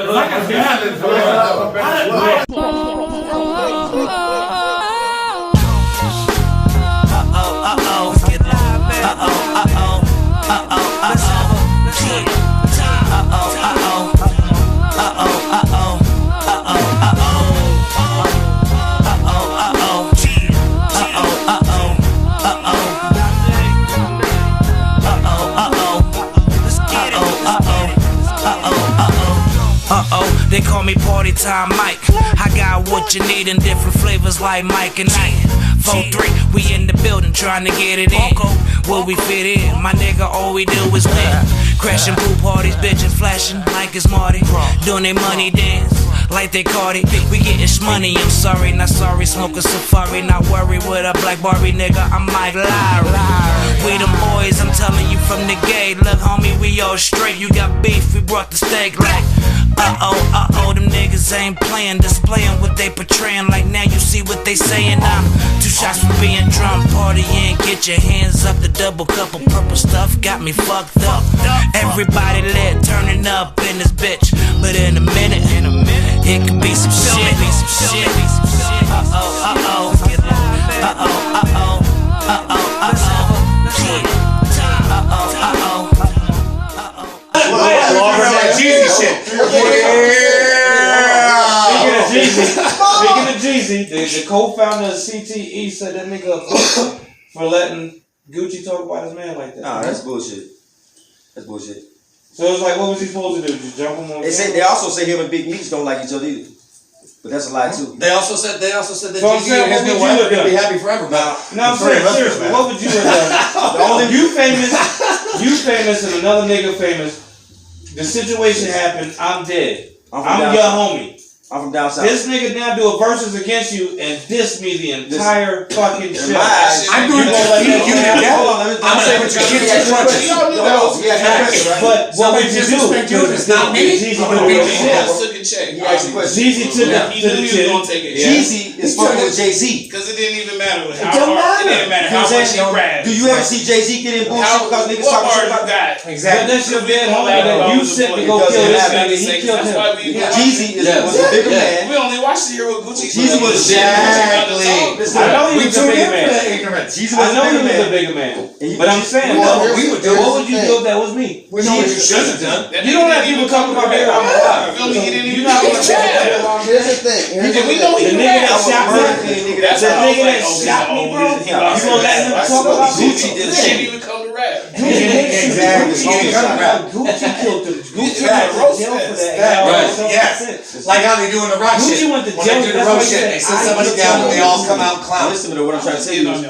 They call me Party Time Mike. I got what you need in different flavors like Mike and Ike. 4-3, we in the building trying to get it in. Will we fit in? My nigga, all we do is win. Crashing pool parties, bitchin' flashing like it's Marty. Doing they money dance like they Cardi. We getting shmoney, I'm sorry, not sorry. Smoking safari, not worry with a black Barbie nigga. I'm Mike Lowry. We them boys, I'm telling you from the gate. Look, homie, we all straight. You got beef, we brought the steak like. Them niggas ain't playing, displaying what they portraying. Like now you see what they saying. I'm 2 shots from being drunk, partying. Get your hands up, the double cup of purple stuff got me fucked up. Everybody lit, turning up in this bitch. But in a minute, it could be some shit. Speaking of Jeezy, the co-founder of CTE said that nigga for letting Gucci talk about his man like that. Nah, that's bullshit. That's bullshit. So it's like, what was he supposed to do? Just jump him on? They also say him and Big Meech don't like each other either. But that's a lie too. They also said that Jeezy and his new wife would be happy forever. No, I'm saying seriously, what would you have done? You famous, and another nigga famous. The situation happened. I'm dead. I'm your homie. I'm from down south. This nigga now do a versus against you and diss me the entire fucking show. I'm going to defeat you to death. I'm going to put your kids in crutches. But what would you do? It's not me. Jeezy took a check. Jeezy took a check. Jeezy is fucking with Jay-Z. Because it didn't even matter. It don't matter. It didn't matter how much he grabbed. Do you ever see Jay-Z get in bullshit because niggas talking shit about that? Exactly. That's your dead homie that you sent to go kill this nigga. He killed him. Jeezy was a bigger man. We only watched it here with Gucci. Jeezy was exactly. I know he was a bigger man. I know he was a bigger man. But I'm saying, what would you do if that was me? We know what you should have done. You don't have people talking about that. You're not going to check that. Here's the thing. We know he the nigga that shot me. That nigga that shot me, bro. You gonna let him talk about Gucci? This shit even come to rap. Exactly. Gucci killed him. Gucci went to jail for that. Yes. Like how they do in the rock shit. Gucci went to when jail. they do the rock shit, they sit somebody down and they all come out clown. Listen to what I'm trying to say. He got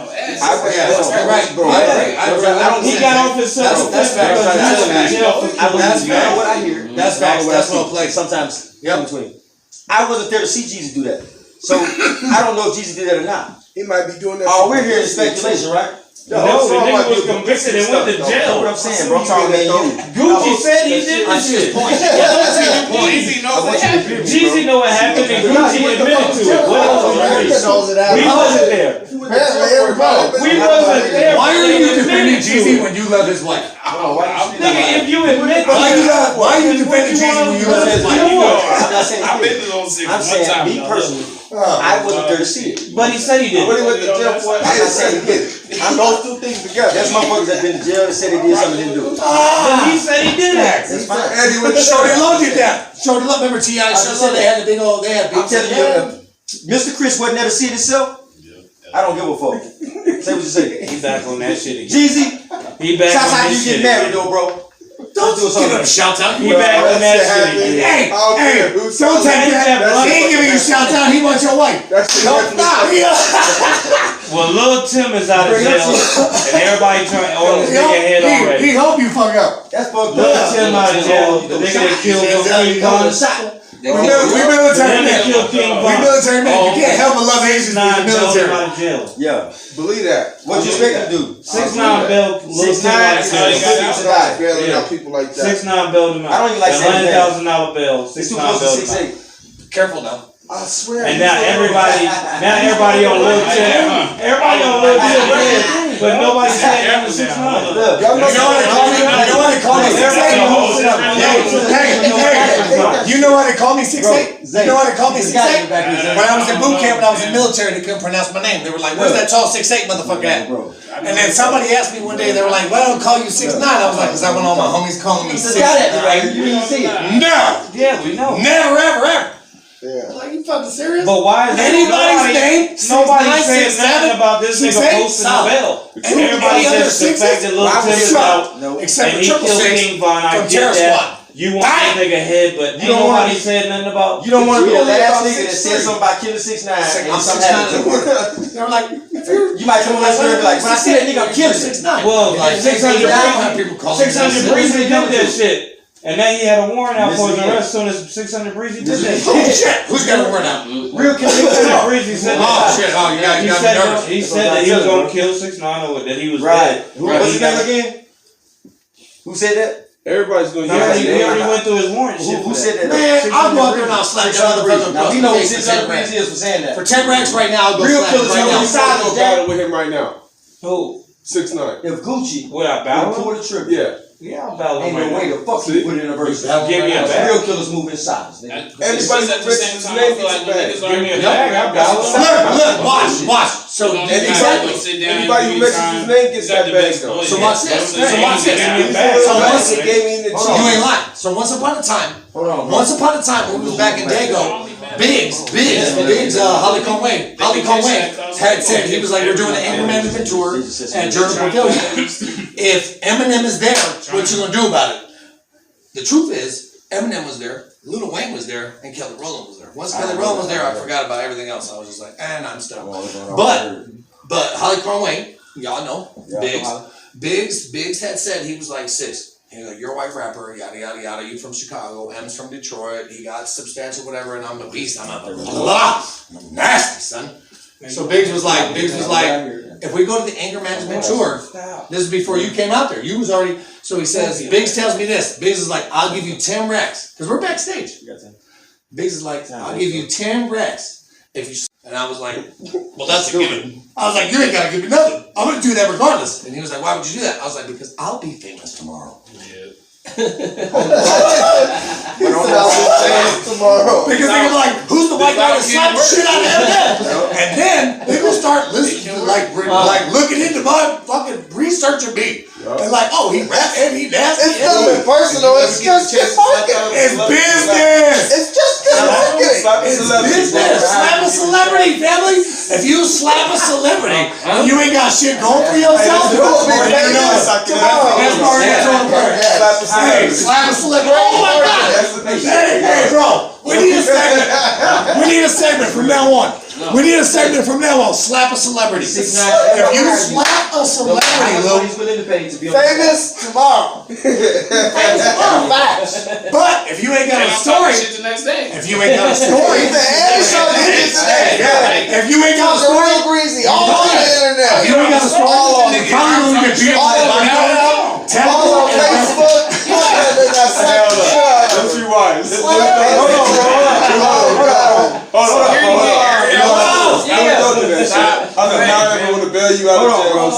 off his cell. That's facts. That's what I hear. That's facts. That's well played. Sometimes in between. I wasn't there to see Jeezy do that, so I don't know if Jeezy did that or not. He might be doing that. Oh, we're here in speculation, right? No, the nigga was convicted and went to jail. What I'm saying, bro, I'm talking about you. Gucci said he did this shit. Jeezy know what happened and Gucci admitted to it. What else was it? We wasn't there. We wasn't there. Why are you defending Jeezy when you love his wife? Nigga, if you admit why are you defending Jeezy when you love his wife? I'm not saying I've been to those things. I'm saying me personally. I wasn't there to see it. But he said he did. But he went to jail for it. I'm not saying he did it. I'm those two things together. There's motherfuckers that been to jail and said they did something they didn't do. But he said he did it. That's fine. And he went to Shorty Low did that. Shorty Low, remember T.I. Shorty Low, they had the big old, they had big. I'm telling you, Mr. Chris wasn't there to see it himself. I don't give a fuck. Say what you say. He back on that shit again. Jeezy, He back shout on out that you shit get married though, bro. Don't give him a shout out. He back on that shit again. Hey, don't take that. He ain't giving you a shout out. He wants your wife. Well, Lil Tim is out of jail, and everybody trying on this nigga head already. He hope you fuck up. That's fucked Lil up. Tim out of jail. The nigga that killed him, We military men. We military men. You can't help but love Asians in the military. Out of jail. Yeah. Believe that. What you expect him to do? 6ix9ine bailed 6ix9ine bailing out people like that. 6ix9ine bailed him out. I don't even like saying that. $100,000 bail. It's too 6ix9ine close to bailed him out. 6'8". Careful now. I swear. And now everybody on Lil Tim, everybody on Lil Tim, but nobody said that was 6ix9ine. You know what they call me? You know what they call me? 6'8". You know why they call me 6'8"? You know why they call me 6'8"? When I was in boot camp and I was in the military, they couldn't pronounce my name. They were like, "Where's that tall 6'8" motherfucker at?" And then somebody asked me one day, they were like, "Why don't call you 6'9"? I was like, "Cause I want all my homies calling me 6'9". You didn't see it. No. Yeah, we know. Never, ever, ever. Yeah. Like, you fucking serious? But why is anybody's name? Nobody saying nothing about this nigga posting the bail. Everybody says the fact that Lil Tim is out except and for he Triple killed Six King Von. I from get Terror that. Squad. You want that nigga head, but You don't nobody wanna be- said nothing about. You don't want to be the last about nigga that 6'3". said something about killing 6ix9ine and I'm something happened to him. They were like, You might come on that story and be like, when I see that nigga, I'm killing him. 6'9". Well, Like, 600 people calling me 600 Breezy did that shit. And then he had a warrant out for his arrest as soon as 600 Breezy did that Oh shit. shit! Who's got a word out? Real killer. 600 Breezy said Oh that. shit! Oh, you got me nervous. He said that he was gonna kill 6ix9ine or that he was Right. dead. What's his name again? Who said that? Everybody's gonna Yeah, use he already that. went through his warrant shit. Who said that? Man, I'll go out there and I'll slap that motherfucker. Now we know who 600 racks. Breezy is for saying that. For 10 racks right now, I'll go Real slap him killers right on now. the side Go of battle that. with him right now. Who? 6ix9ine. If Gucci What I would battle? pull the trigger, Yeah. Yeah, I'm battling ain't right no way now. the fuck you put it in a verse. Give me a bag. Real killers move in silence, nigga. Everybody's at the same time. I feel like Give me a bag. I'm battling. Look, watch. So Exactly. Anybody who mentions his name gets that bag though. So watch this. Give me a bag. Unless it gave me the You ain't lying. So once upon a time, when we was back in Dago, Biggs, Hollycomb Wayne had said, he was like, we're doing an Anger Management tour and Jordan will kill you. If Eminem is there, what you gonna do about it? The truth is, Eminem was there, Lil Wayne was there, and Kelly Rowland was there. Once Kelly Rowland was there, I forgot about everything else. I was just like, I'm stuck. But Hollycomb Wayne, y'all know, Biggs had said he was like 6. He's like, you're a white rapper, yada yada yada. You from Chicago, M's from Detroit. He got substantial, whatever, and I'm a beast. I'm I'm nasty, son. So Biggs was like, if we go to the Anger Management tour, this is before you came out there. You was already. So he says, Biggs tells me this. Biggs is like, I'll give you 10 racks because we're backstage. Biggs is like, I'll give you 10 racks if you. And I was like, well, that's a given. I was like, you ain't gotta give me nothing. I'm gonna do that regardless. And he was like, why would you do that? I was like, because I'll be famous tomorrow. Tomorrow. Because they were like, who's the white guy that slapped the shit out of Eminem? And then they gonna start listening, like looking into my fucking researching me. And like, oh, he rap and he nasty. It's nothing personal. It's just marketing. It's business. It's just good marketing. It's business. Slap a celebrity, family. If you slap a celebrity and you ain't got shit going for yourself, hey, slap a celebrity. Oh my God. Hey, bro. We need a segment. We need a segment from now on. We need a segment from now on. Slap a celebrity. If you slap a celebrity, Lou, Famous tomorrow. Famous tomorrow. Facts. but if you ain't got a story, if you ain't got a story, if you ain't got a story, Real greasy all over the internet. if you ain't got a story, you probably gonna get beat up by the All on Facebook. Let's rewind. Hold on. I never want to bail you out of jail.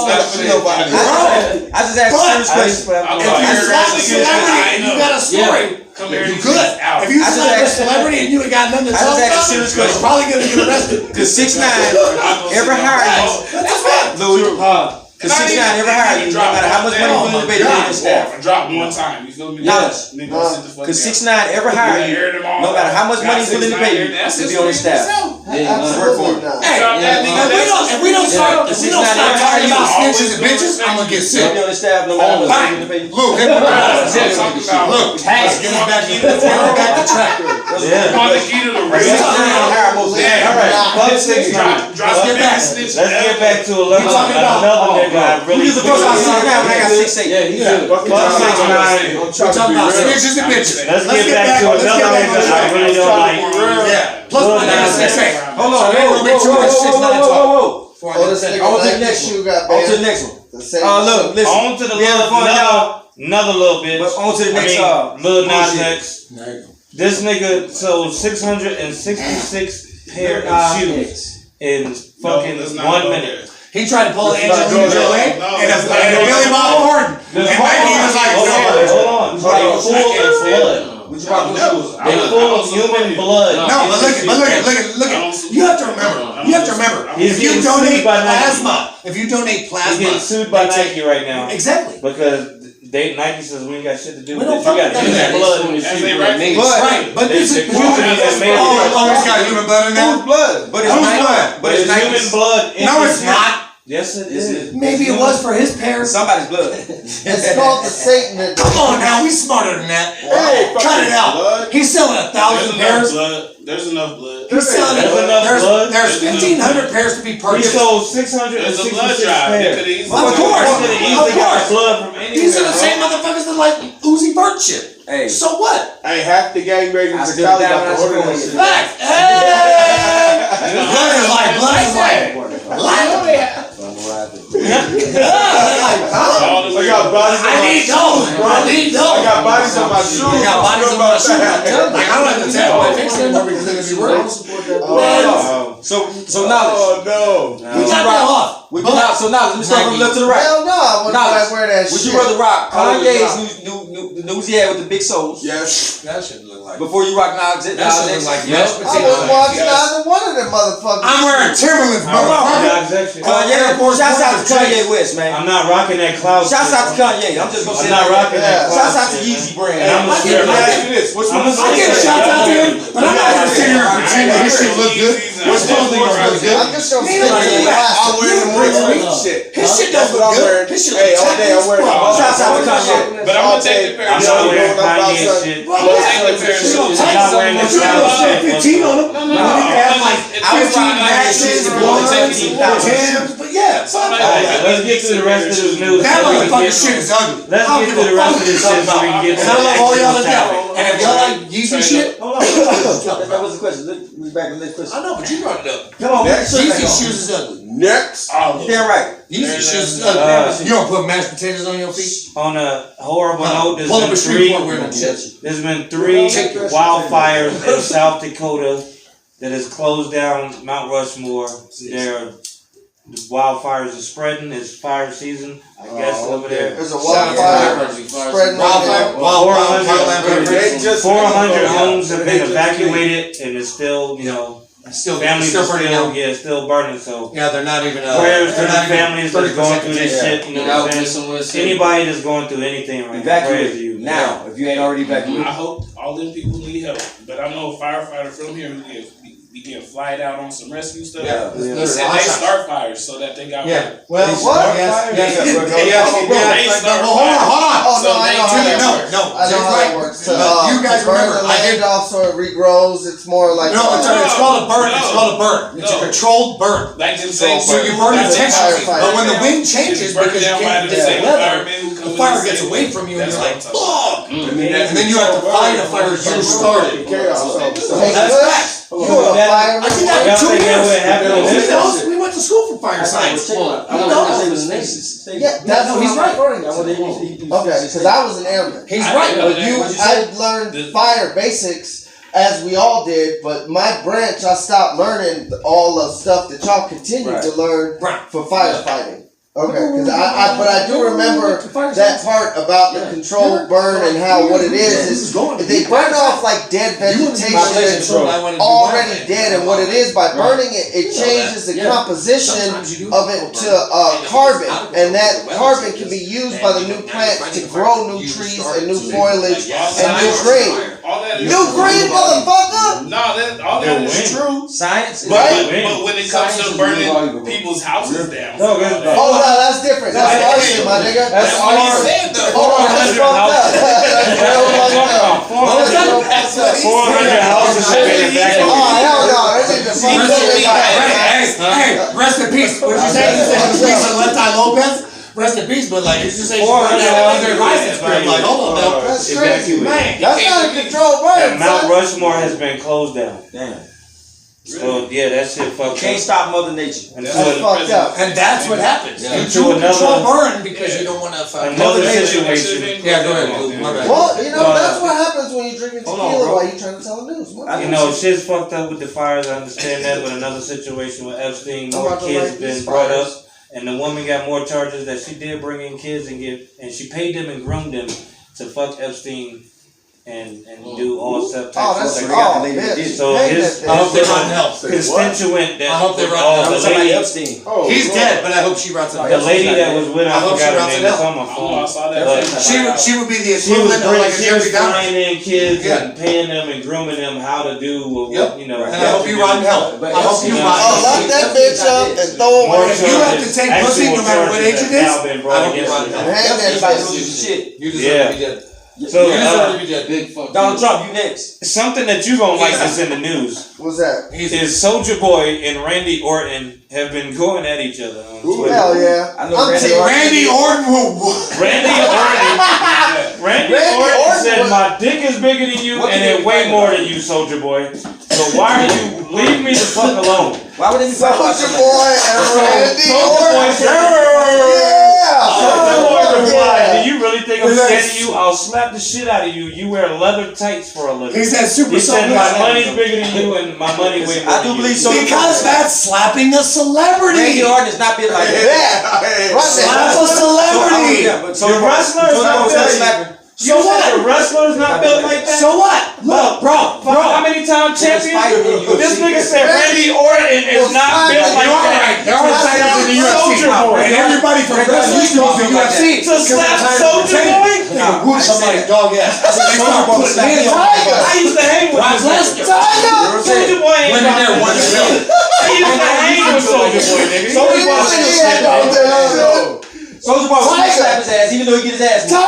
I just asked a serious question. If you slap a celebrity and you got a story, you good. If you slap a celebrity and you ain't got nothing to talk about, you're probably gonna get arrested. Cause 6ix9ine ever hired you, Cause 6ix9ine ever hired you, no matter how much money you pay to be on staff. Drop one time, you feel me? Yes. Cause 6ix9ine ever hired you, no matter how much money he's willing to pay you to be on his staff. Work for him. Hey, if we don't start talking about snitches and bitches, I'm gonna get sick. Be on his staff, no matter how much money he's willing to pay you. Look, get us back to track. On the key to the real. All right. Fuck 6'9". Let's get back to another nigga I really. Who's the first one I see now when I got 6'8"? Yeah, he good. Fuck 6'9". We're talking about snitches and bitches. Let's get back to another nigga I really don't like. Yeah. Plus my nigga 6'8". Hold on, whoa. On to the next one. On to the next one. Look, listen. On to the another little bitch. But on to the next Lil Nas X. This nigga sold 666 pair of shoes in fucking 1 minute. He tried to pull Angelina Jolie and Billy Bob Thornton. And Mikey was like, hold on. They full of human blood. No, but look at. You have to remember. If you donate plasma, He's getting sued by Nike right now. Exactly. Because Nike says we ain't got shit to do with We this. don't You got fucking human do blood in the shoe. Right, but this is the company that made it. it's got human blood in there. But it's blood. But it's human blood. No, it's not. Yes, it is. Maybe it was for his parents. Somebody's blood. It's called the Satan. Come on now, we smarter than that. Hey, cut it out. He's selling 1,000 pairs. There's enough blood. He's selling there's 1,500 pairs to be He purchased. sold 666 pairs. Of course. Blood from anywhere. These are the same motherfuckers that like Uzi Vert shit. Hey. So what? Hey, half the gang I raisins stood in Cali down got when I to order was that shit. Fact. Hey! Blood is like. I got bodies on my shoes. I got bodies on my shoes. I got bodies on my shoes. Like, I don't have to tell my fix them because it's worse. So knowledge. Oh no. We got that off. So knowledge. Let me start from the left to the right. Hell no, I wouldn't wear that Would shit. you rather rock Kanye's the news he had with the big soles? Yes. That shouldn't look like. Before you rock Nas X? That should look like mashed I potatoes. wouldn't watch neither one of them motherfuckers. I'm wearing Timberlands, motherfucker. Kanye, shouts out to Kanye West, man. I'm not rocking that cloud. Shouts out to Kanye. I'm just gonna say I'm not rocking that. Shouts out to Yeezy brand. I'm I get a shout out to him, but I'm not gonna sit here and pretend that his shit look good. His clothing don't look good. I'm just gonna Neither say do you. I'm wearing the Rick shit. His shit don't look good. His shit Hey, looks all day I'm wearing Shouts out to Kanye. But I'm gonna take the pair I'm of not shoes. wearing Kanye shit. I'm gonna take the pair of shoes. I'm not wearing the cloud shit. 15 on them. Have like I was rocking matches, Timbs, but yeah, fuck all that. Let's get to the rest of this news. That motherfucking shit is ugly. Let's get to the rest of this shit so we can get to And I love all y'all to death. topic. And if y'all like Yeezy shit, Hold on. That was the question. We're back to the next question. I know, but you brought it up. Come on, Yeezy shoes is ugly. Next. Damn right. Yeezy shoes is ugly. You don't put mashed potatoes on your feet? On a horrible note, Pull up a street corner wearing them shit. there's been 3 wildfires in South Dakota that has closed down Mount Rushmore. The wildfires are spreading. It's fire season, I guess, over there. there's a wildfire spreading Wildfire. 400 homes have been evacuated, and it's still, families are still burning. So Yeah, they're not even. prayers to they're the not even families that's going through this shit. You know what I'm saying? Anybody that's going through anything right now, prayers to you. Now, if you ain't already evacuated. I hope all them people need help. But I know a firefighter from here who getting flied out on some rescue stuff. Yeah. He said they start fires so that they got Yeah. Well, what? Yes. Oh Hold on. no, I know how that works. No. I know how that works. You guys burn remember? the land off so it regrows. It's more like No, it's called a burn. It's called a burn. It's a controlled burn. Like them same So you burn intentionally, but when the wind changes because you can't get the weather, the fire gets away from you and you're like, fuck! And then you have to fight a fire you started. That's facts. I did that for 2 years. We went to school for fire science. Yeah, that's what he's right. Okay, because I was an airman. He's right. I learned fire basics as we all did, but my branch I stopped learning all the stuff that y'all continue to learn for firefighting. Okay, because but I do remember that part about the controlled burn and how what it is they burn off like dead vegetation that's already dead, and what it is by burning it, it changes the composition of it to carbon, and that carbon can be used by the new plant to grow new trees and new foliage and new green. New green, motherfucker! No, all that is true. Science, but when it comes to burning people's houses down, oh no, that's different. That's arson, my nigga. That's what he said though. Oh, that's fucked up. 400 houses have been evacuated. Oh hell no, that nigga Hey, rest in peace. What did you say? Rest in peace on Left Eye Lopez? Rest in peace, but like, you just say she's like, hold on now. That's crazy, man. That's not a controlled burn. Mount Rushmore has been closed down. Damn. So yeah, that shit fucked Can't up. stop Mother Nature. That's fucked up. And that's what happens. You do control burn because you don't want to fuck. Another situation. Yeah, go ahead. My bad. Well, that's what happens when you're drinking tequila while you're trying to tell the news. You know, shit's fucked up with the fires. I understand that, but another situation with Epstein, more kids been brought up, and the woman got more charges that she did bring in kids and she paid them and groomed them to fuck Epstein and do all stuff. So his I hope they run help. Constituent that I hope they run help. Somebody Epstein. He's dead, but I hope she runs it. The lady that was with him, I forgot her name. It's on my phone. She would be the equivalent of like a Jeffrey Dahmer. Bringing in kids and paying them and grooming them how to do, you know. And I hope you run help. I hope you run help. Lock that bitch up and throw away. If you have to take pussy no matter what age it is, I hope you run help. Everybody lose shit. You deserve to be dead. So, you deserve to be dead. Big fuck. Donald Trump, you next. Something that you gonna like that's in the news. What's that? Is Soulja Boy and Randy Orton have been going at each other on Twitter. Hell yeah. I know Randy Orton. Randy Orton said, "My dick is bigger than you, and it way more than you, Soulja Boy. So why are you leave me the fuck alone?" Why would they be Soulja Boy and Randy Orton. Soulja Boy replied, Yeah. "Do you really think I'm scared of you? I'll slap the shit out of you. You wear leather tights for a living." He said super He said, soul. "My money's bigger than you, and my money way more I do than believe you." so. Because that's slapping a celebrity. Randy Orton is not been like that. Yeah. Slap a celebrity. So The wrestlers not built. So what? The wrestlers not built like that. So what? Look, bro. How many time champion? This nigga said Randy Orton is not built like that. There are fighters in the UFC. Soulja Boy. And everybody from wrestling used to be in the UFC. To slap Soulja Boy? Whoop somebody's dog ass. I used to hang with this nigga. Soulja Boy ain't Went in there not once. He used to hang with Soulja Boy, nigga. Soulja Boy will slap his ass even though he get his ass whooped.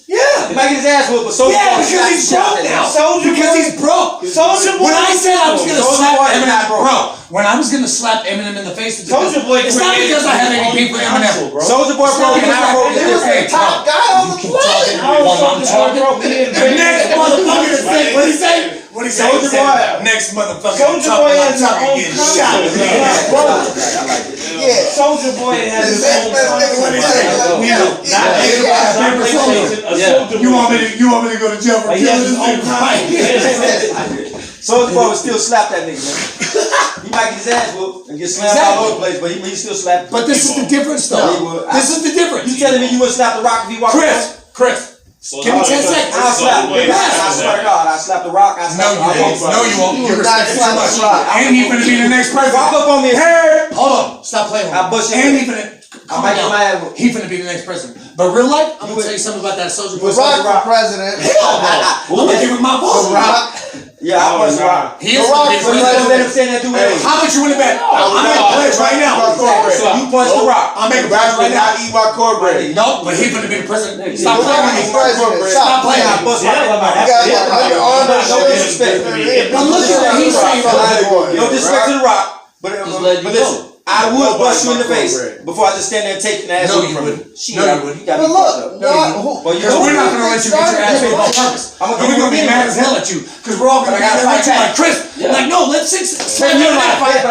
Yeah. He might get his ass whooped, but Soulja Boy Because he's broke now. Because he's broke. Soulja Boy. When I said I was gonna slap Boy is not Eminem, broke. bro. When I was gonna slap Eminem in the face, Soulja Boy it's not created because I have any beef with Eminem. Soulja Boy broke and I broke. He was the top guy on the planet. The next motherfucker to say what he say? What he say? Soulja Boy. Next motherfucker. Soulja Boy has his own shot. Yeah. Soulja Boy has his own You want me to go to jail for killing his own crime? Soulja Boy would still slap that nigga, man. He might get his ass whooped and get slammed all over the place, but he still slap. But this is the difference, though. This is the difference. You telling me you would slap the Rock if he walked Chris. Give me 10 seconds. I'll slap him. I swear to God, I'll slap the Rock. No, you won't. You respect it too much. Rock. And he finna be the next president. Walk up on me. Hold on. Stop playing with me. I'll bust your And head. he finna. I might get my ass whooped. He finna be the next president. But real life, I'm gonna tell you something about that Soulja Boy. Rock for president. Hell no. I'm gonna give him my vote. Rock. Yeah, I bust Rock. He is Rock gonna be for the Let him president. stand there and do it. How much you win the bet? I'm making a pledge right now. So you punch the Rock. I'm making a pledge right now. eat my cornbread. No, but he finna be the president. Stop Rock playing for with me. president. Stop playing I with me. bust Rock. You got your arm and No disrespect. But look at what he's saying. No disrespect to the Rock. But listen, I would bust you in the face before I just stand there and take your ass. No, you wouldn't. Shit, No, you wouldn't. You got But me look, fucked up. Because we're not gonna let you get your ass whooped on purpose. And we're gonna be mad as hell at you. Because we're all gonna be mad at you like Chris. Like, no, let's six fight Eminem.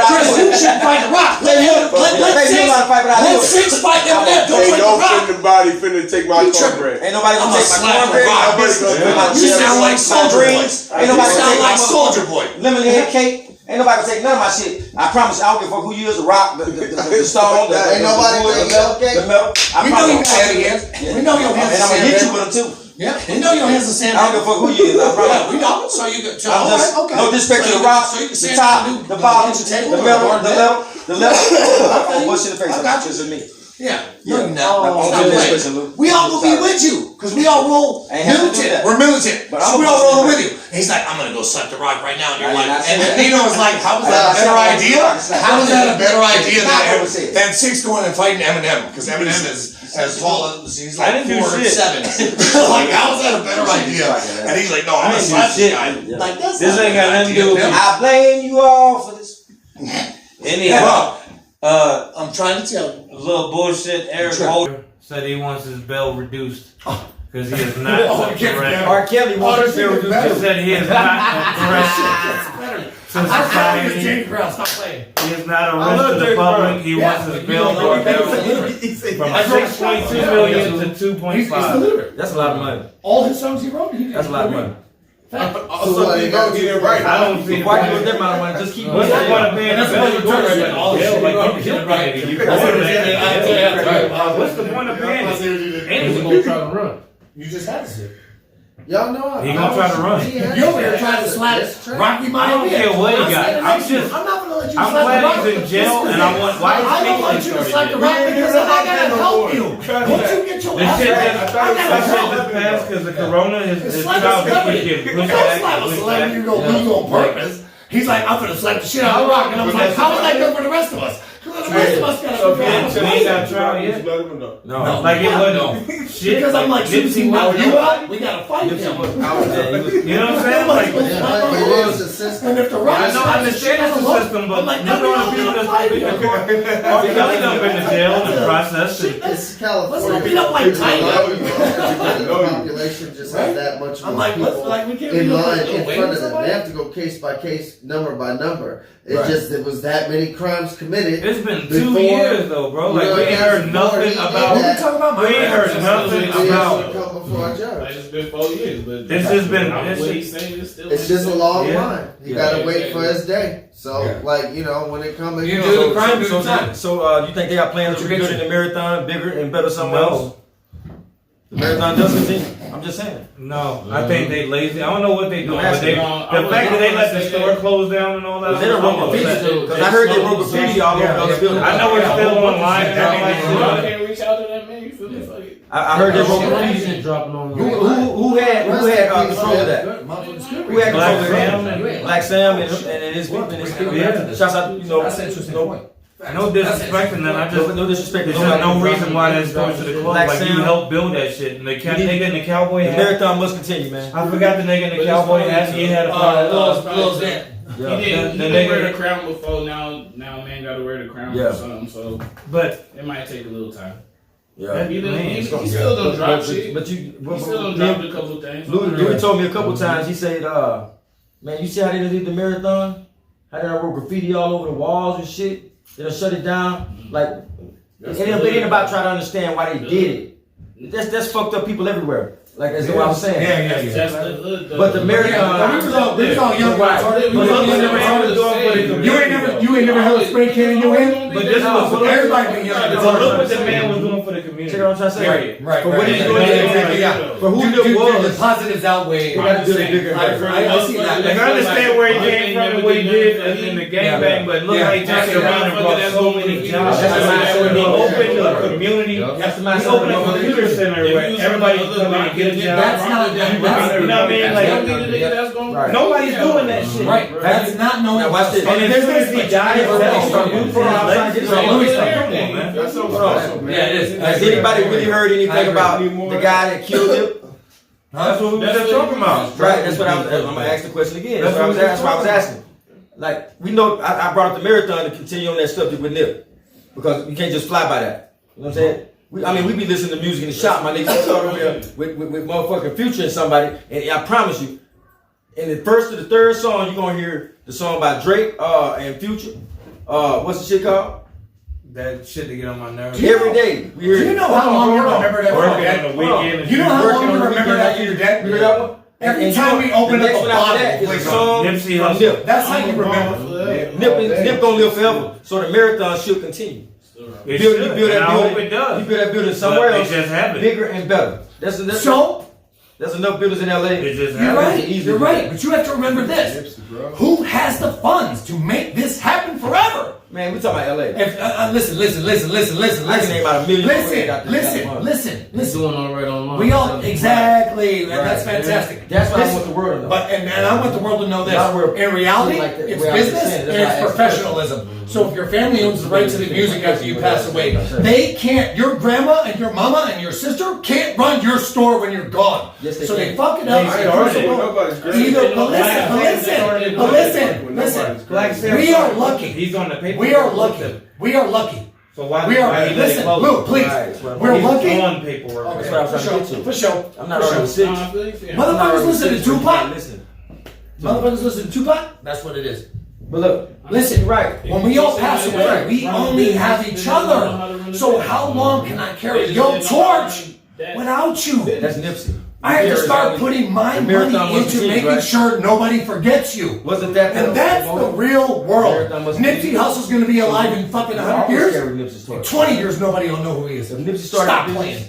Chris, you shouldn't fight the Rock. Let's six fight Eminem. Don't fight the Rock. Nobody finna take my cornbread. Ain't nobody I'm gonna gonna take my slap the cornbread. Rock. My biscuits, my You chips, sound like my Soulja Boy. greens. Ain't nobody You gonna sound take like my Soulja Boy. lemonade cake. Ain't nobody gonna take none of my shit. I promise you, I don't give a fuck who you is, the Rock, the stone, Ain't nobody the taking metal. We know you got heavy hands. We know your hands And I'm are gonna hit you sand. with them too. Yeah, we know your hands are sand. I don't give a fuck who you is. I promise. Yeah, we know. So you got. I'm just no disrespect to the Rock, the top, the bottom, the metal, the left. I'm bush in the face. That's just me. Yeah. No, you're not. I'm Stop just playing. listen, Lou. We all gonna be with you, because we all roll Ain't have to do militant. that. We're militant. But So I'm we all gonna rolling say with you. And he's like, I'm gonna go slap the Rock right now. And you're I did like, not say and that. Nino was like, how was I that a did better not say idea? that. How was that a better idea Not what I said. than six going and fighting Eminem? Because Eminem is as tall as he's I like didn't do 4'7". Like, how was that a better idea? And he's like, no, I'm I gonna didn't do slap this shit. guy. Like, that's This not ain't got a good nothing to do idea. with me. I blame you all for this. Anyhow, I'm trying to tell you. a little bullshit. Eric Holder Said he wants his bail reduced because he is not correct. R. Kelly wants his bill He reduced. said he is not correct. I thought it was James Brown. Stop playing. He is not a risk to the public. He wants his bill brought down from 6.2 million to 2.5. That's a lot of money. All his songs he wrote, he did. That's a lot of money. So he didn't write. I don't see the Why you point. with that amount of money? Just keep What's the point of paying the That's bill? what You you're go talking right about. back All to the jail. shit Like, you you wrote, killed right. me. You go right back. What's the point of paying it? Anyway, You just had to say. Y'all know He gonna try to run. You over here trying to slide Rocky I Miami. don't care what he got. I'm just. I'm not gonna let you I'm slap the glad rock. he's in jail, and I want. Why I don't want is you he to slap the rock because I gotta help you. Once you get your This ass shit back, just, I gotta that shit help. just passed because the corona is Slap a child celebrity. is getting Don't pushed slap back. a celebrity, you're gonna lose on purpose. He's like, I'm gonna slap the shit out of Rock, and I was like, how is that good for the rest of us? Because the rest of us gotta be We ain't got a trial yet. No. Like it wasn't shit. Because I'm like, Nipsey Nipsey, now was you out, we gotta fight him. You know what I'm saying? Like, But it is the system. And if the Rock I know, I understand it's the system, but I'm like, you know the people that's gonna be in court. R. Kelly done been to jail in the process. It's California. Let's not beat up like Tiger. The population just has that much more I'm like, let's people like we can't in be line like, in wait front of for them. somebody. They have to go case by case, number by number. It Right. just there was that many crimes committed. It's been 2 Before- years though, bro. Like we ain't heard nothing about. We talking about We ain't heard nothing about. Come before a judge. Like, it's been 4 years, but This has been. what he's saying is still. It's just a long Yeah. line. You Yeah. gotta wait for his day. So, like, you know, when it comes, You do the crime, do the time. So, you think they got plans to rebuild the marathon bigger and better somewhere else? No, The marathon does continue. I'm just saying. no. I think they lazy. I don't know what they doing. But they, No, the fact that they let the store close down and all that. They don't wrote graffiti. Because I heard they wrote graffiti all over the building. I know it's still online and I everything. can't reach out to that man. You feel me? Fuck it. I heard they wrote graffiti. dropping on Who had control of that? Who had control of that? Black Sam and his people. Yeah. Shouts out, you know. That's an interesting point. No disrespecting them. I just. No disrespect. There's no reason why that's going to the club. Black Like you Sam. helped build that shit. And the nigga in the cowboy The hat. marathon must continue, man. I forgot the nigga in the cowboy hat. He had a Lil's dead. He Yeah. didn't The wear nigga- the crown before. Now man got to wear the crown Yeah. or something. So But it might take a little time. Yeah. He Man, still don't drop shit. But you, He still don't drop a couple things. Louis told me a couple times. He said, "Man, you see how they did the marathon? How they wrote graffiti all over the walls and shit? They done shut it down. Like, it ain't about trying to understand why they did it. That's fucked up people everywhere. Like that's what I was saying. That's the hood, though. But the marathon, We was all young guys. You ain't never held a spray can in your hand? But this was Everybody been young. But look what the man was doing for the community. check out what I'm trying to say. Right. But what he's doing, for who The it was, positives outweigh. they gotta do it bigger and better. I see that. Like, I understand where he came from and what he did in the gangbang, but look how he turned it around and brought so many jobs. He opened a community. He opened a computer center where everybody can come in and get a job. That's not. You know what I mean? Like, nobody's doing that shit. Right. That's not knowing. Now watch this. And as soon as he died, that's Come on, man. That's so awesome, man. Yeah, it is. Has anybody really heard anything about the guy that killed him? That's what we were just talking about. Right, that's what I'm gonna ask the question again. That's what I was asking. Like, we know, I brought up the marathon to continue on that subject with Nip. Because you can't just fly by that. You know what I'm saying? We be listening to music in the shop, my nigga. We start over there with motherfucking Future and somebody, and I promise you, in the first to the third song, you're gonna hear the song by Drake and Future. What's the shit called? That shit to get on my nerves. Every day. We hear Do you know how long you remember that? Working on the weekend. You know how long you remember that year, Dad? You heard that one? Every time we open the up next a one after that bottle, is a song Nipsey from Hussle. Nip. that's how you remember. Nip gonna live forever. So the marathon should continue. It You should, build and that I hope building. it does. You build that building somewhere But else, it just happened. bigger and better. There's enough buildings in LA. It just You're happened. right. You're right. But you have to remember this. Who has the funds to make this happen forever? Man, we talking about LA. If, listen. I can name out a million. Listen. listen. He's doing all right online. We all exactly. Right. That's fantastic. That's what I Listen, want the world to know. But and I want the world to know this. Not where- In reality, like the it's way I business understand it. and That's it's why I asked professionalism. So if your family owns the right to the music after you pass away, they can't. Your grandma and your mama and your sister can't run your store when you're gone. Yes, they so they can. fuck it up. But listen. We are lucky. He's on the paper. We are lucky. We are lucky. So why? We are. why he let it Listen, close? Luke, please. Right. We're He's lucky. on paperwork. Okay, That's what I was for trying to sure. get to. For sure. I'm not arguing with six. Motherfuckers listen to Tupac. Listen. Motherfuckers listen to Tupac. That's what it is. But look, Listen, right. when we all pass away, we only have each other. So how long can I carry your torch without you? That's Nipsey. I have to start putting my money into making sure nobody forgets you. Wasn't that And that's the real world. Nipsey Hussle's going to be alive in fucking 100 years. In 20 years, nobody will know who he is. Nipsey started Stop playing.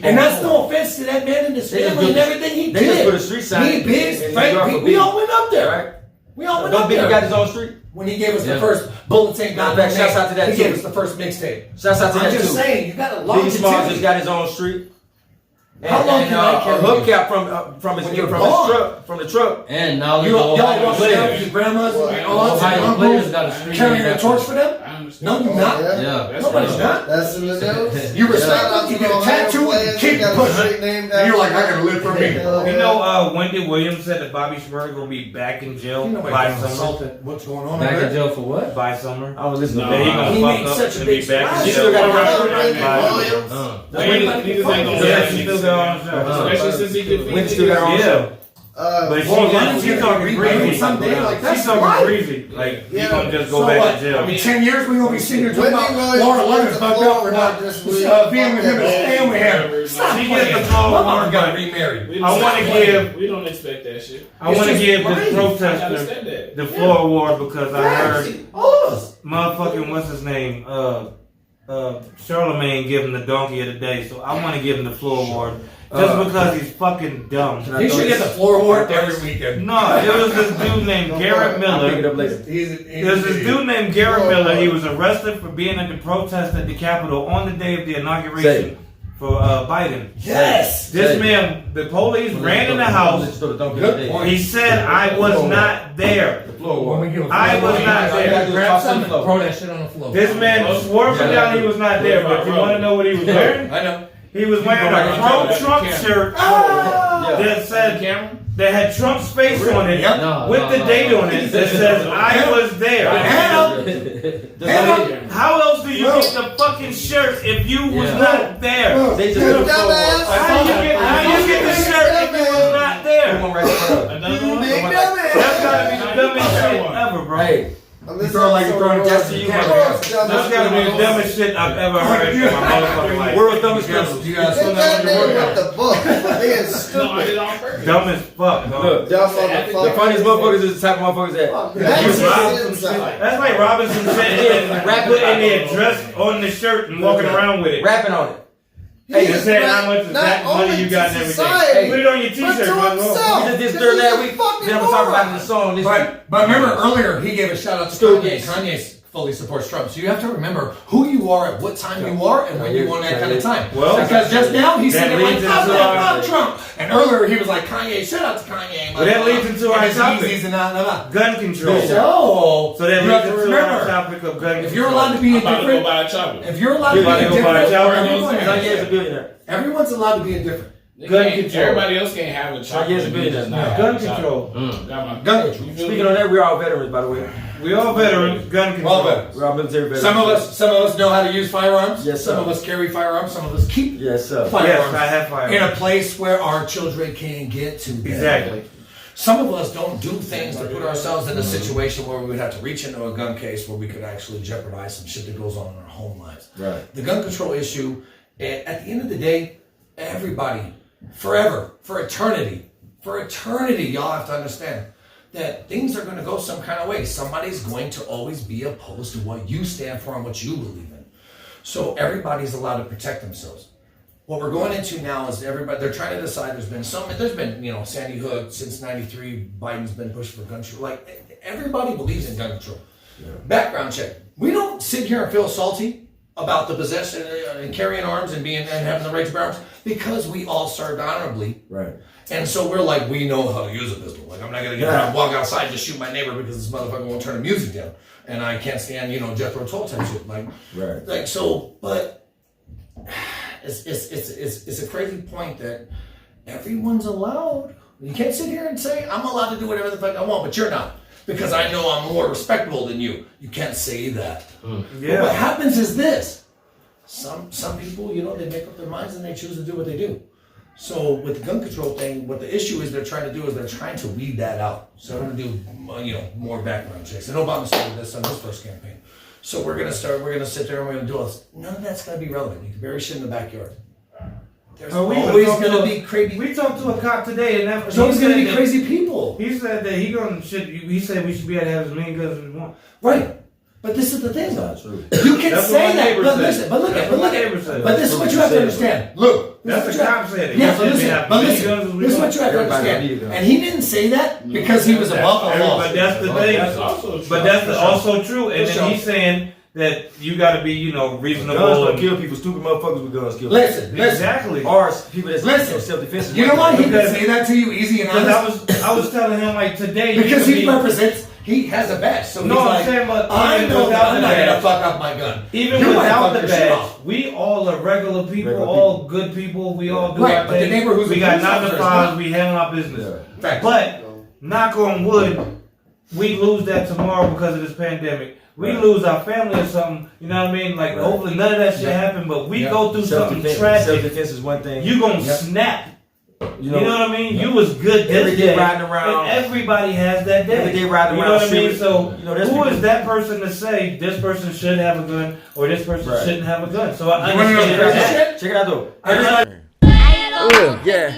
And that's no offense to that man and his family and everything he They just did. put a street sign. Me, Biggs, in Frank, New York for we all Biggie. went up there. Right? We all went Don't up Biggie there. got his own street? When he gave us the first Bullets Ain't Got No Matter of fact, shouts out to that He gave too. us the first mixtape. Shouts out to I'm that just too. saying, you got a Biggie longevity. Smalls just got his own street. How long can I a carry hubcap from When his you're from gone. his truck from the truck. And knowledge You of y'all Ohio walk around with players. your grandmas and your aunts Ohio and players uncles got a street carrying named a torch for them? I understand. No, you're not. Yeah. Nobody's not. That's in the news. You respect Shout out them, you to get a the Ohio tattoo, and players you that keep got a pushing. street named And you're like, after I gotta live for me. You know, Wendy Williams said that Bobby Shmurda will be back in jail You know by nobody summer. insulted what's going on Back over in there. jail for what? By summer. I was listening. That he gonna He fuck made up such a and be big back in splash. He jail. still got a Niggas ain't gonna Yeah, let she niggas still got on especially since he could Wendy still got her own Yeah. show. But Well, she's talking breezy. someday, like She's that's talking right. breezy. Like, he Yeah. gonna just go So back what? to jail. In 10 years, we gonna be sitting here talking Wendy about Williams Laura Leonard's the bugged floor out for not this week. being with him and staying with him. Stop She playing. gets the floor My mama warm, got but remarried. I want to give. We don't expect that shit. I want to just give right. this I protester understand that. the floor award because I heard All of us. motherfucking what's his name, Charlemagne give him the donkey of the day. So I want to give him the floor award just because he's fucking dumb. He should get the floor award every weekend. No, it was this dude named Garrett I'll pick it Miller. up later. There's this dude named Garrett Miller. He was arrested for being at the protest at the Capitol on the day of the inauguration for Biden. Yes. This man, the police ran in the house. Good point. He said, I was not there. The floor When we award. give a I floor was award, not you there. gotta grab something, Floor. throw that shit on the floor. This man swore up and down he was not there, but you want to know what he was wearing? I know. He was wearing a pro-Trump shirt that said, that had Trump's face on it with the date on it that says, I was there. How else do you get the fucking shirt if you was not there? They just put a floor award. How you get the shirt if you was not there? One right in front of it. That's gotta be the dumbest shit ever, bro. Hey, you throw like you're throwing gas to you. That's gotta be the dumbest shit I've ever heard in my motherfucking life. World's dumbest criminals. You guys Get that nigga with the book. Being stupid. Dumb as fuck, bro. Look, Dumb the motherfucker. funniest motherfuckers is the type of motherfuckers that That's like Robinson sitting and putting the address on the shirt and walking around with it. rapping on it. Hey, and saying how much exact money you got and everything. Society, Put it on your t-shirt, but to bro. himself. We just did Because third he's last a week. fucking Then we'll talk about it in moron. the song. This But remember earlier he gave a shout out to Stupid. Kanye. Kanye fully supports Trump. So you have to remember who you are at what time you are and when you want that kind of time. Well, because just now he's that saying like leads fuck into that, our- fuck Trump. And earlier he was like Kanye, shout out to Kanye. Well, that leads into our topic. Gun control. So that you have leads to into our remember, topic of gun control. if you're allowed to be I'm about to go indifferent, buy a chopper. if you're allowed to be You about to go buy a indifferent, chopper? Kanye's a billionaire. everyone's allowed to be indifferent. Gun control. Everybody else can't have a chopper. Yes, and it you is. just not have Gun a chopper. control. Got my Gun control. You feel Speaking me? of that, we're all veterans, by the way. We all veterans. Gun control. All veterans. We're all military veterans. Some of us know how to use firearms. Yes, some sir. of us carry firearms. Some of us keep Yes, sir. firearms Yes, I have firearms. in a place where our children can't get to them. Exactly. Some of us don't do things to put ourselves in a situation where we would have to reach into a gun case where we could actually jeopardize some shit that goes on in our home lives. Right. The gun control issue, at the end of the day, everybody, forever, for eternity, y'all have to understand that things are going to go some kind of way. Somebody's going to always be opposed to what you stand for and what you believe in. So everybody's allowed to protect themselves. What we're going into now is everybody, they're trying to decide, there's been, Sandy Hook, since 93, Biden's been pushed for gun control. Like, everybody believes in gun control. Yeah. Background check. We don't sit here and feel salty about the possession and carrying arms and having the right to bear arms? Because we all served honorably. Right. And so we're like, we know how to use a pistol. Like, I'm not going to get around, walk outside and just shoot my neighbor because this motherfucker won't turn the music down. And I can't stand, Jethro Tull type shit. But it's a crazy point that everyone's allowed. You can't sit here and say, I'm allowed to do whatever the fuck I want, but you're not. Because I know I'm more respectable than you. You can't say that. Yeah. But what happens is this. Some people, they make up their minds and they choose to do what they do. So with the gun control thing, what the issue is they're trying to weed that out. So they're going to do, more background checks. And Obama started this on his first campaign. So we're going to sit there and we're going to do all this. None of that's going to be relevant. You can bury shit in the backyard. There's always going to be crazy. We talked to a cop today, and there's always going to be crazy people. He said that he said we should be able to have as many guns as we want. Right. But this is the thing, though. You can say that, but listen, but look at it. But this is what you have to understand. Look, that's the cop said it. Yeah, but listen, this is what you have to understand. And he didn't say that because he was above the law. But that's the thing. But that's also true. And then he's saying that you got to be, reasonable. Guns don't kill people. Stupid motherfuckers with guns kill people. Listen. Exactly. Or people that's self-defense. You know why he didn't say that to you easy and honest? I was telling him like today. Because he has a badge. So no, I'm saying, but I know that I'm not gonna fuck up my gun. Even without the badge, we all are regular people, all good people. We all do our thing. We got 9 to 5. We handle our business. Yeah. But knock on wood, we lose that tomorrow because of this pandemic. We lose our family or something, you know what I mean? Like, hopefully none of that shit happen, but we go through something tragic. Self-defense is one thing. You gonna snap. You know what I mean? You was good every day riding And around. everybody has that day. Every day riding around. You know what I mean? So who is that person to say this person should have a gun or this person shouldn't have a gun? So I understand that. Check it out though. Yeah.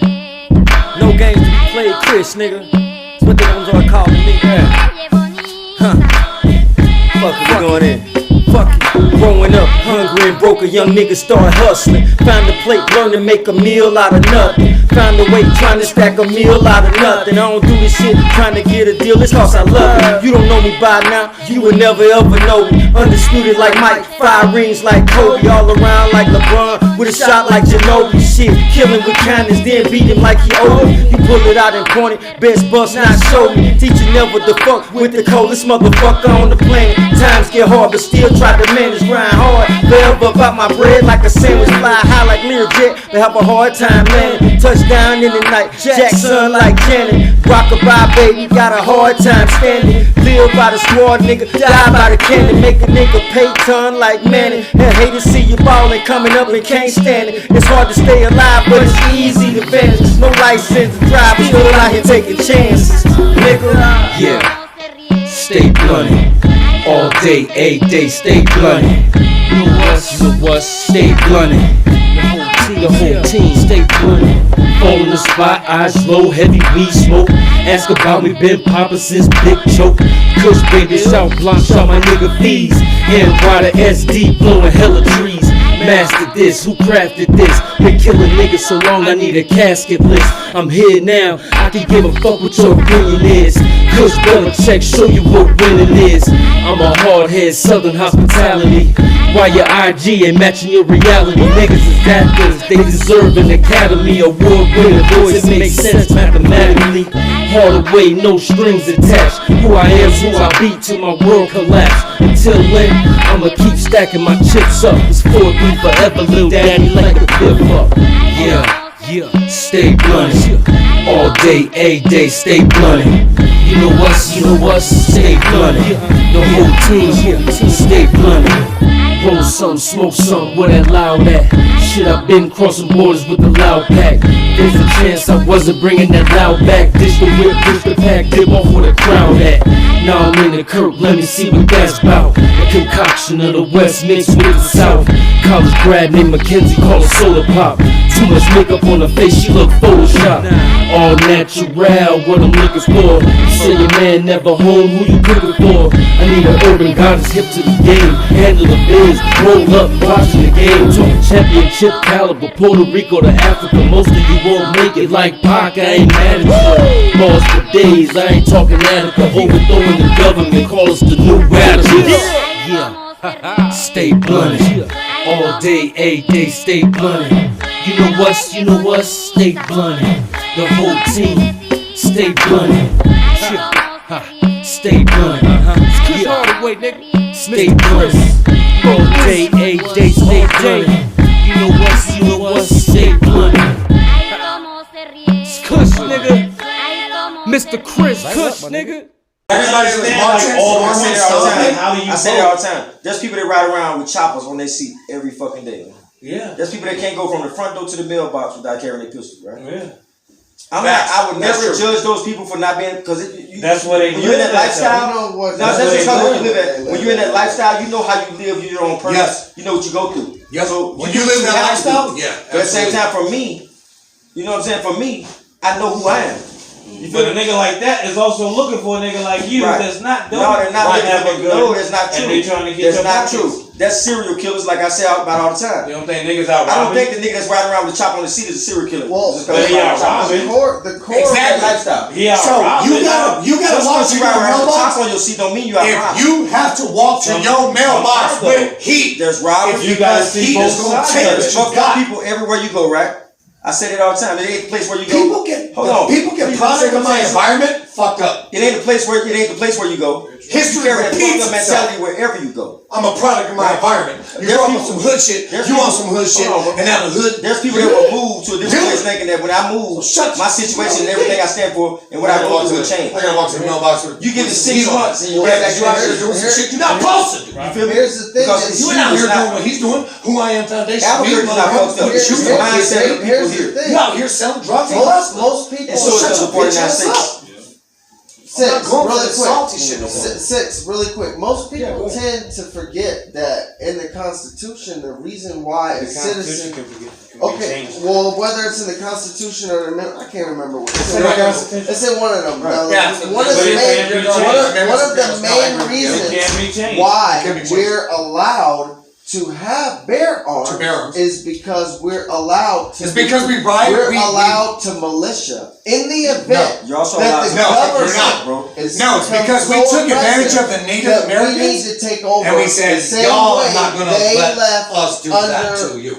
No games to be played, Chris, nigga. That's what they gonna call me. Fuck it, we going in. Fuck it. Growing up, hungry and broke, a young nigga started hustling. Found a plate, learned to make a meal out of nothing. Found a way, trying to stack a meal out of nothing. I don't do this shit trying to get a deal, it's cause I love you. You don't know me by now, you would never ever know me. Undisputed like Mike, 5 rings like Kobe. All around like LeBron, with a shot like Ginobili. Shit, killing with kindness, then beat him like he owed me. You pull it out and point it, best bust not show me. Teach you never to fuck with the coldest motherfucker on the planet. Times get hard, but still try to manage, grind hard. Forever about my bread like a sandwich, fly high like Learjet, but have a hard time landing. Touchdown in the night, Jackson like Janet. Rockabye baby, got a hard time standing. Live by the squad, nigga, die by the cannon. Make a nigga pay ton like Manning. And hate to see you ballin', coming up and can't stand it. It's hard to stay alive, but it's easy to vanish. No license to drive, but still out here taking chances, nigga. Yeah, stay blunted. All day, 8 days, stay blunted. You know what, stay blunted. The whole team, stay blunted. Fall in the spot, eyes low, heavy weed smoke. Ask about me, been poppin' since Big Choke. Kush baby, South Blanc, shot my nigga fees. And Rider SD, blowing hella trees. Mastered this, who crafted this? Been killing niggas so long I need a casket list. I'm here now, I can give a fuck what your opinion is. Kush Belichick, show you what winning is. I'm a hardhead, southern hospitality. Why your IG ain't matching your reality? Niggas is actors, they deserve an Academy Award winning voice. It makes sense mathematically. Hard away, no strings attached. Who I am, who I be till my world collapse. Until then, I'ma keep stacking my chips up. It's 4-3 forever, little daddy, like a flip up. Yeah, stay blunted. All day, 8 days, stay blunted. You know what, stay blunted. The whole team, stay blunted. Roll some, smoke some, where that loud at? Shit, I've been crossing borders with the loud pack. There's a chance I wasn't bringing that loud back. Dish the whip, dish the pack, dip off where the crowd at. Now I'm in the Kirk, let me see what that's about. A concoction of the West mixed with the South. College grad named Mackenzie, call it soda pop. Too much makeup on her face, she look Photoshop. All natural, what I'm looking for. You say your man never home, who you cooking for? I need an urban goddess hip to the game. Handle the biz, roll up, watching the game. Talking championship caliber, Puerto Rico to Africa. Most of you won't make it like Pac, I ain't mad at you. Pause for days, I ain't talking Attica. Overthrowing the government, call us the new radicals. Yeah, stay blunted. All day, a day, stay blunted. You know what's, stay blunted. The whole team, stay blunted. Stay blunted. Yeah. All the way, nigga. Stay blunted. All day, a day, stay blunted. You know what's, stay blunted. It's Kush, nigga. Mr. Chris Kush, nigga. Everybody's marching, I say it all the time. There's people that ride around with choppers on their seat every fucking day. Yeah. There's people that can't go from the front door to the mailbox without carrying their pistol, right? Yeah. I would never judge those people for not being, because that's what they when you're in that lifestyle. When you're in that lifestyle, you know how you live your own purpose. Yes. You know what you go through. Yes. So When you live that lifestyle, yeah. But at the same time, for me, you know what I'm saying? For me, I know who I am. But a nigga like that is also looking for a nigga like you that's not dope. No, they're not looking for No, that's not true. And they trying to get that's not pockets. true. That's serial killers, like I say about all the time. You don't think niggas out I don't robbing? think the nigga that's riding around with a chop on the seat is a serial killer. Well, but he out robbing. The core exactly. Lifestyle. He out So robbing. you gotta watch you your ride around with a mailbox. chop on your seat don't mean you out If robbing. you have to walk to your mailbox with heat, there's robbery. You gotta see heat both is gonna sides. change. There's Fuck up people everywhere you go, right? I say it all the time. It ain't the place where you go. people get product of my environment fucked up. It ain't the place where you go. History You carry that repeats fucked up mentality wherever you go. I'm a product of my environment. You grow up on some hood shit, you on some hood shit, and now the hood. There's people that will move to a different place thinking that when I move, my situation and everything I stand for and what I go through will change. I gotta walk to the mailbox with you give it 6 months and you're right back you out here doing some shit you're not supposed to do. You feel me? Here's the thing. Because You ain't out here doing what he's doing. Who I Am Foundation. Albuquerque's not fucked up. Here's The mindset of people here's the here. thing. You out here selling drugs and Most people. And so shut it's your the 49 bitch ass states. up. Six, going for really that quick. salty shit no more. Six, really quick. Most Yeah, people go ahead. tend to forget that in the Constitution, the reason why a citizen. can be Okay, changed. well, whether it's in the Constitution or the I can't remember what it's in. Right. It's in one of them. Now, Yeah, one of but the it main, can't be one of the changed. main No, It can't be reasons changed. why It can be changed. we're allowed to have bear arms, is because we're allowed to. It's because we ride. We're allowed to militia in the event You're also that allowed the to. you're government not, bro. is No, it's because we so took advantage of the aggressive Native that Americans, we need to take over. and we said, the same y'all way are not gonna they let left us do that under, to you.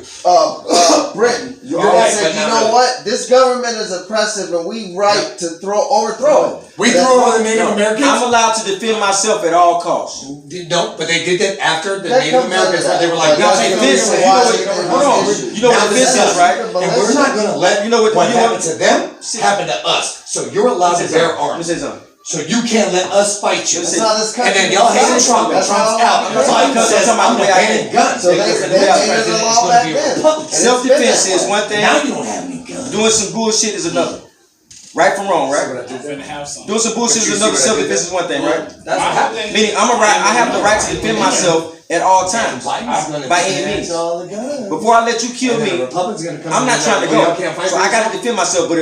Britain. You're And right, said, but you not know really. what? This government is oppressive, and we right to overthrow it. We That's threw why- over the Native Americans. I'm allowed to defend myself at all costs. No, but they did that after the That Native comes Americans. under They were like, that. Now, That's see, the this, reason you why know what, we don't hold have on. this issue. You know what Now, this is, right? And we're not gonna let You know what happened to them happen to us. So you're allowed to bear Let me arms. say something. So you can't let us fight you. That's how this And country then y'all is hating done. Trump, and That's Trump's how- out. Because Biden I'm says, talking about I'm the way gonna I ban think. guns. So they because the made next it a president law is gonna back be a then. Republican. And it's been Self-defense that is way. one thing. Now you don't have any guns. Doing some bullshit is another. Right from wrong, right? Finna have some. Doing some bullshit is another. Self-defense is one thing, right? That's what happened. Meaning, I have the right to defend myself at all times Biden's gonna by defend any means. all the guns. Before I let you kill And then me, the Republicans gonna come I'm in not and trying to like, well, y'all go. can't fight So for I yourself. gotta defend myself. But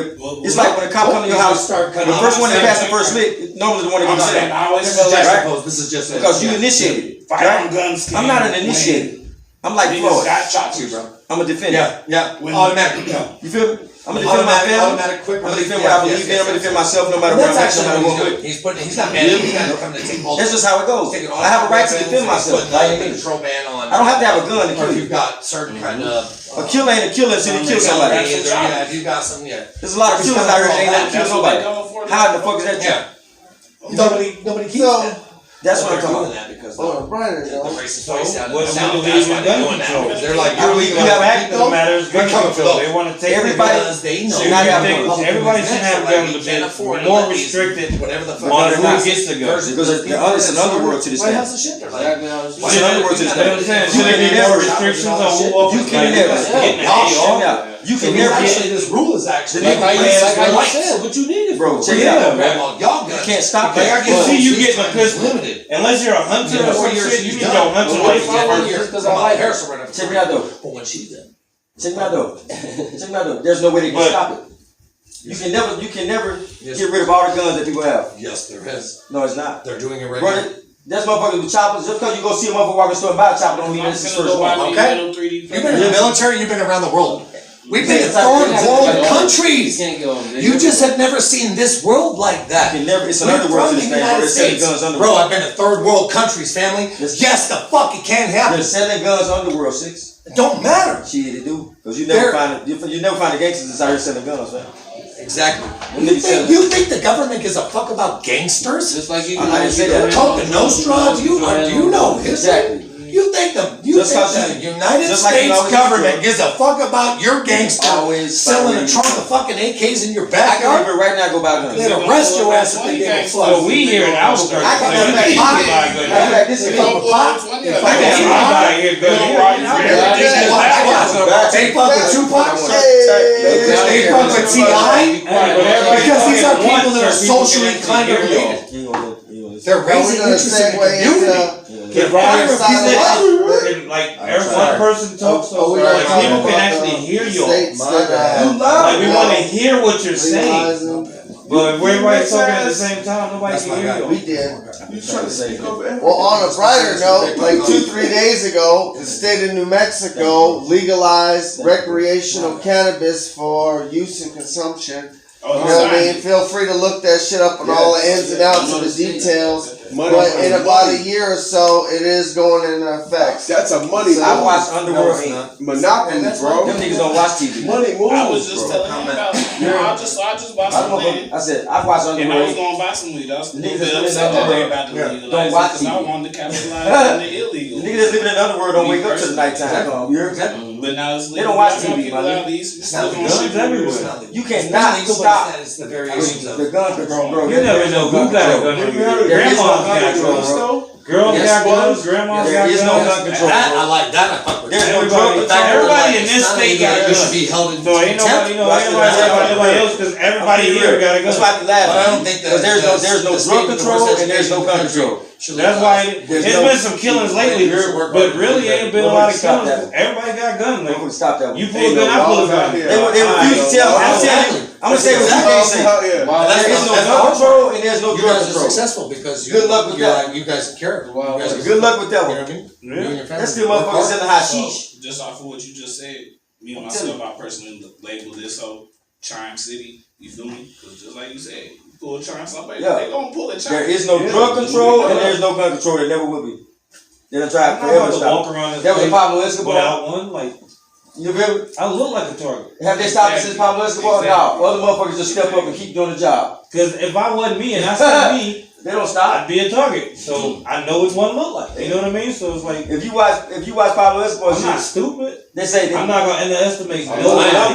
it's like when a cop come to your house, the first one that passed the first lick, normally the one that I'm gonna saying, say I always This feel is like just right? supposed. This is just because you initiated it. fight Right? on guns. I'm not an initiated. I'm like Niggas Floyd. got chopped you, bro. I'm a defender. Yeah. When- Automatic. Yeah. You feel me? I'm gonna defend my family. Automatic, quick I'm gonna release. defend what I believe in. I'm gonna defend myself no matter Well, what that's I'm actually no what matter he's what. doing. He's not mad. He's not coming to take all. That's just how it goes. Taking all I have a right to weapons, defend he's myself. putting a control ban on. I don't have to have a gun to Or kill if you. you've got certain kind of. A killer ain't a killer until he kills somebody. Yeah, if you got some, yeah. There's a lot of killers out here that ain't never killed That's what they nobody. coming for. How the fuck is that true? Yeah. Nobody keeps So- that. That's But what I'm they're talking doing about. that because Oh, Brian, the you know. racist voice out in What the do South. we That's believe why in they're gun doing that. control? Because they're like, I believe you're you have Fact of the matter is gun coming control. for They want to take Everybody- because they know. should not have Everything- guns. everybody should have guns, but can't they're afford more to let these- restricted whatever the fuck. on they're who not. gets the gun. Because it's an underworld to this White thing. House and shit. They're like, It's an underworld to this You know what I'm thing. saying? Should there be more restrictions on who offers You can guns? never. Getting an Y'all AR? You so can we never actually, this rule is actually. The nigga like plans I rights. said, what you need it Bro, for. check it Yeah, out, man. man. Y'all You guns. can't stop Like, that. I You see you getting a time pistol. limited. Unless you're a hunter or some years shit, you she's get done. your hunter Well, license 4 first. years because I like Harrison right after. Check me out though. But when she's done. Check me out though. Check me out though. There's no way they can But- stop it. You can never get rid of all the guns that people have. Yes, there is. No, it's not. They're doing it right Bro, now. that's motherfuckers with choppers. Just because you go see a motherfucker walking store and buy a chopper don't mean I'm that's his finna first go buy one. me okay? little 3D You've been in the military, you've been around the world. We've been in It's like- third world You countries. You just have never seen this world like that. You can never. It's an We're underworld to from this the thing. Bro. United They're selling States. guns Bro, underworld. I've been to third world countries, family. Yes. Yes, the fuck it can happen. They're selling guns underworld, 6. It don't matter. Shit, they do. Because you never find the gangsters that's out here selling guns, man. Exactly. You think the government gives a fuck about gangsters? Just like you. I didn't say that. Cosa Nostra, do you know history? Exactly. You think the United just States like government gives a fuck about your gangster selling a trunk of fucking AKs in your backyard? I can right now go buy guns. They'd arrest your ass if they gave a fuck. So we here in Albuquerque. I can go back pot. This is from a pot. They fuck with Tupac. They fuck with T.I. Because these are people that are socially kind of related. They're raising interest in the community. Like every one person talks, so like people can actually hear you. Like we want to hear what you're saying. But if everybody's talking at the same time, nobody can hear you. We did. You trying to say Well, on a brighter note, like 2-3 days ago, the state of New Mexico legalized recreational cannabis for use and consumption. You know what I mean? Feel free to look that shit up on all the ins and outs of the details. But in about a year or so, it is going into effect. That's a money move. I watch Underworld Monopoly, bro. Them niggas don't watch TV. Money moves, I was just telling him about. I just bought some weed. I said I watch And I was Underworld. gonna buy some weed. I was Niggas little that's upset living in that they about to Underworld legalize don't watch because I TV. wanted to capitalize on the illegal. Niggas that's living in Underworld don't wake up till the nighttime. You're But now it's They don't watch TV, my nigga. Guns everywhere. You cannot stop the variations of the gun control, bro. You never know who got a gun. Grandma's got guns. Girls got guns. Grandma's got There is no gun guns. control. That I like that. I fuck with. There's no Everybody, drug. everybody in this state got You should guns. be held in So ain't nobody, you know, everybody about anybody else because everybody here got a gun. That's why I be laughing. I don't think that Because there's no drug control and there's no gun control. That's why it's been some killings lately, but really ain't been a lot of killings. 'Cause everybody got guns. They would stop that one. You pull a gun, I pull a gun. They refuse to tell. I'm gonna say what you can't say. There is no gun control and there's no You drug guys are control. successful because Good luck with that. You guys care. Good luck with that one. You know what I mean? You and your family. That's still motherfuckers selling hashish. Just off of what you just said, me and myself, I personally label this whole Charm City. You feel me? Because just like you said, you pull a charm, somebody they gonna pull a charm. There is no drug control and there's no gun control. There never will be. They'll try I'm forever not to about to walk stop. around this That was place Pablo Escobar. without one. Like You feel me? I look like a target. Have they stopped it since Pablo Escobar? No. Other motherfuckers just step up and keep doing the job. Because if I wasn't me and I said me, They don't stop. I'd be a target. So I know what one look like. You know what I mean? So it's like If you watch Pablo Escobar, I'm not stupid. they say I'm not gonna underestimate one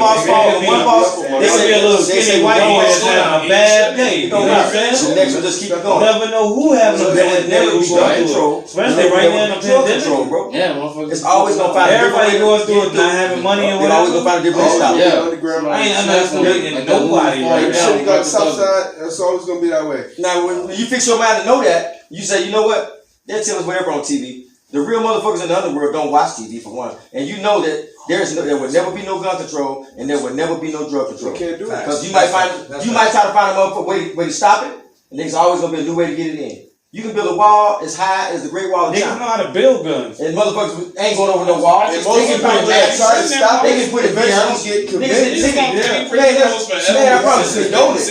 boss fall, one boss. They could be a little skinny white boy that's having a bad day. You know what I'm saying? The next one just keep You going. never know who having a There bad would day. never be drug control. Especially right now in the drug control, pandemic. bro. Yeah, motherfucker. It's always gonna find a different way. Everybody going through it, not having money and They're always whatever. gonna find a different way to stop. Yeah. I ain't underestimating nobody right You should now. go to Southside. That's always gonna be that way. Now, when you fix your mind to know that, you say, you know what? They'll tell us whatever on TV. The real motherfuckers in the underworld don't watch TV for one, and you know that there will never be no gun control and there will never be no drug control. You can't do it. Because you might try to find a motherfucker way to stop it, and there's always gonna be a new way to get it in. You can build a wall as high as the Great Wall of Niggas China. know how to build guns. And motherfuckers ain't going over no wall. They And most can people put it that try to stop They it can put it eventually behind. get convicted. Man, I promise you, don't it?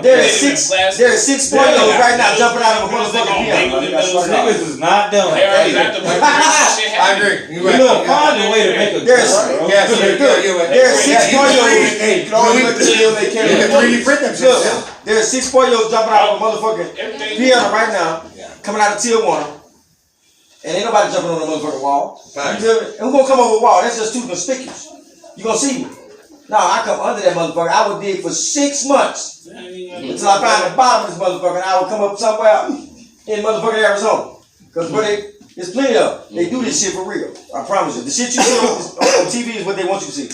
There are six spoilers right now jumping out of a motherfucking piano. Niggas is not done. I agree. You gonna find a way to make a gun. There are 6 You can always make the deal they You can. can 3D print them shit now. There are 6 spoilers jumping out of a motherfucking piano right now, coming out of Tijuana. And ain't nobody jumping on the motherfucking wall. You feel me? And who gonna come over the wall? That's just too conspicuous. You gonna see me. No, I come under that motherfucker. I would dig for 6 months until I find the bottom of this motherfucker, and I would come up somewhere in motherfucking Arizona. Because there's plenty of them. They do this shit for real. I promise you. The shit you see on TV is what they want you to see.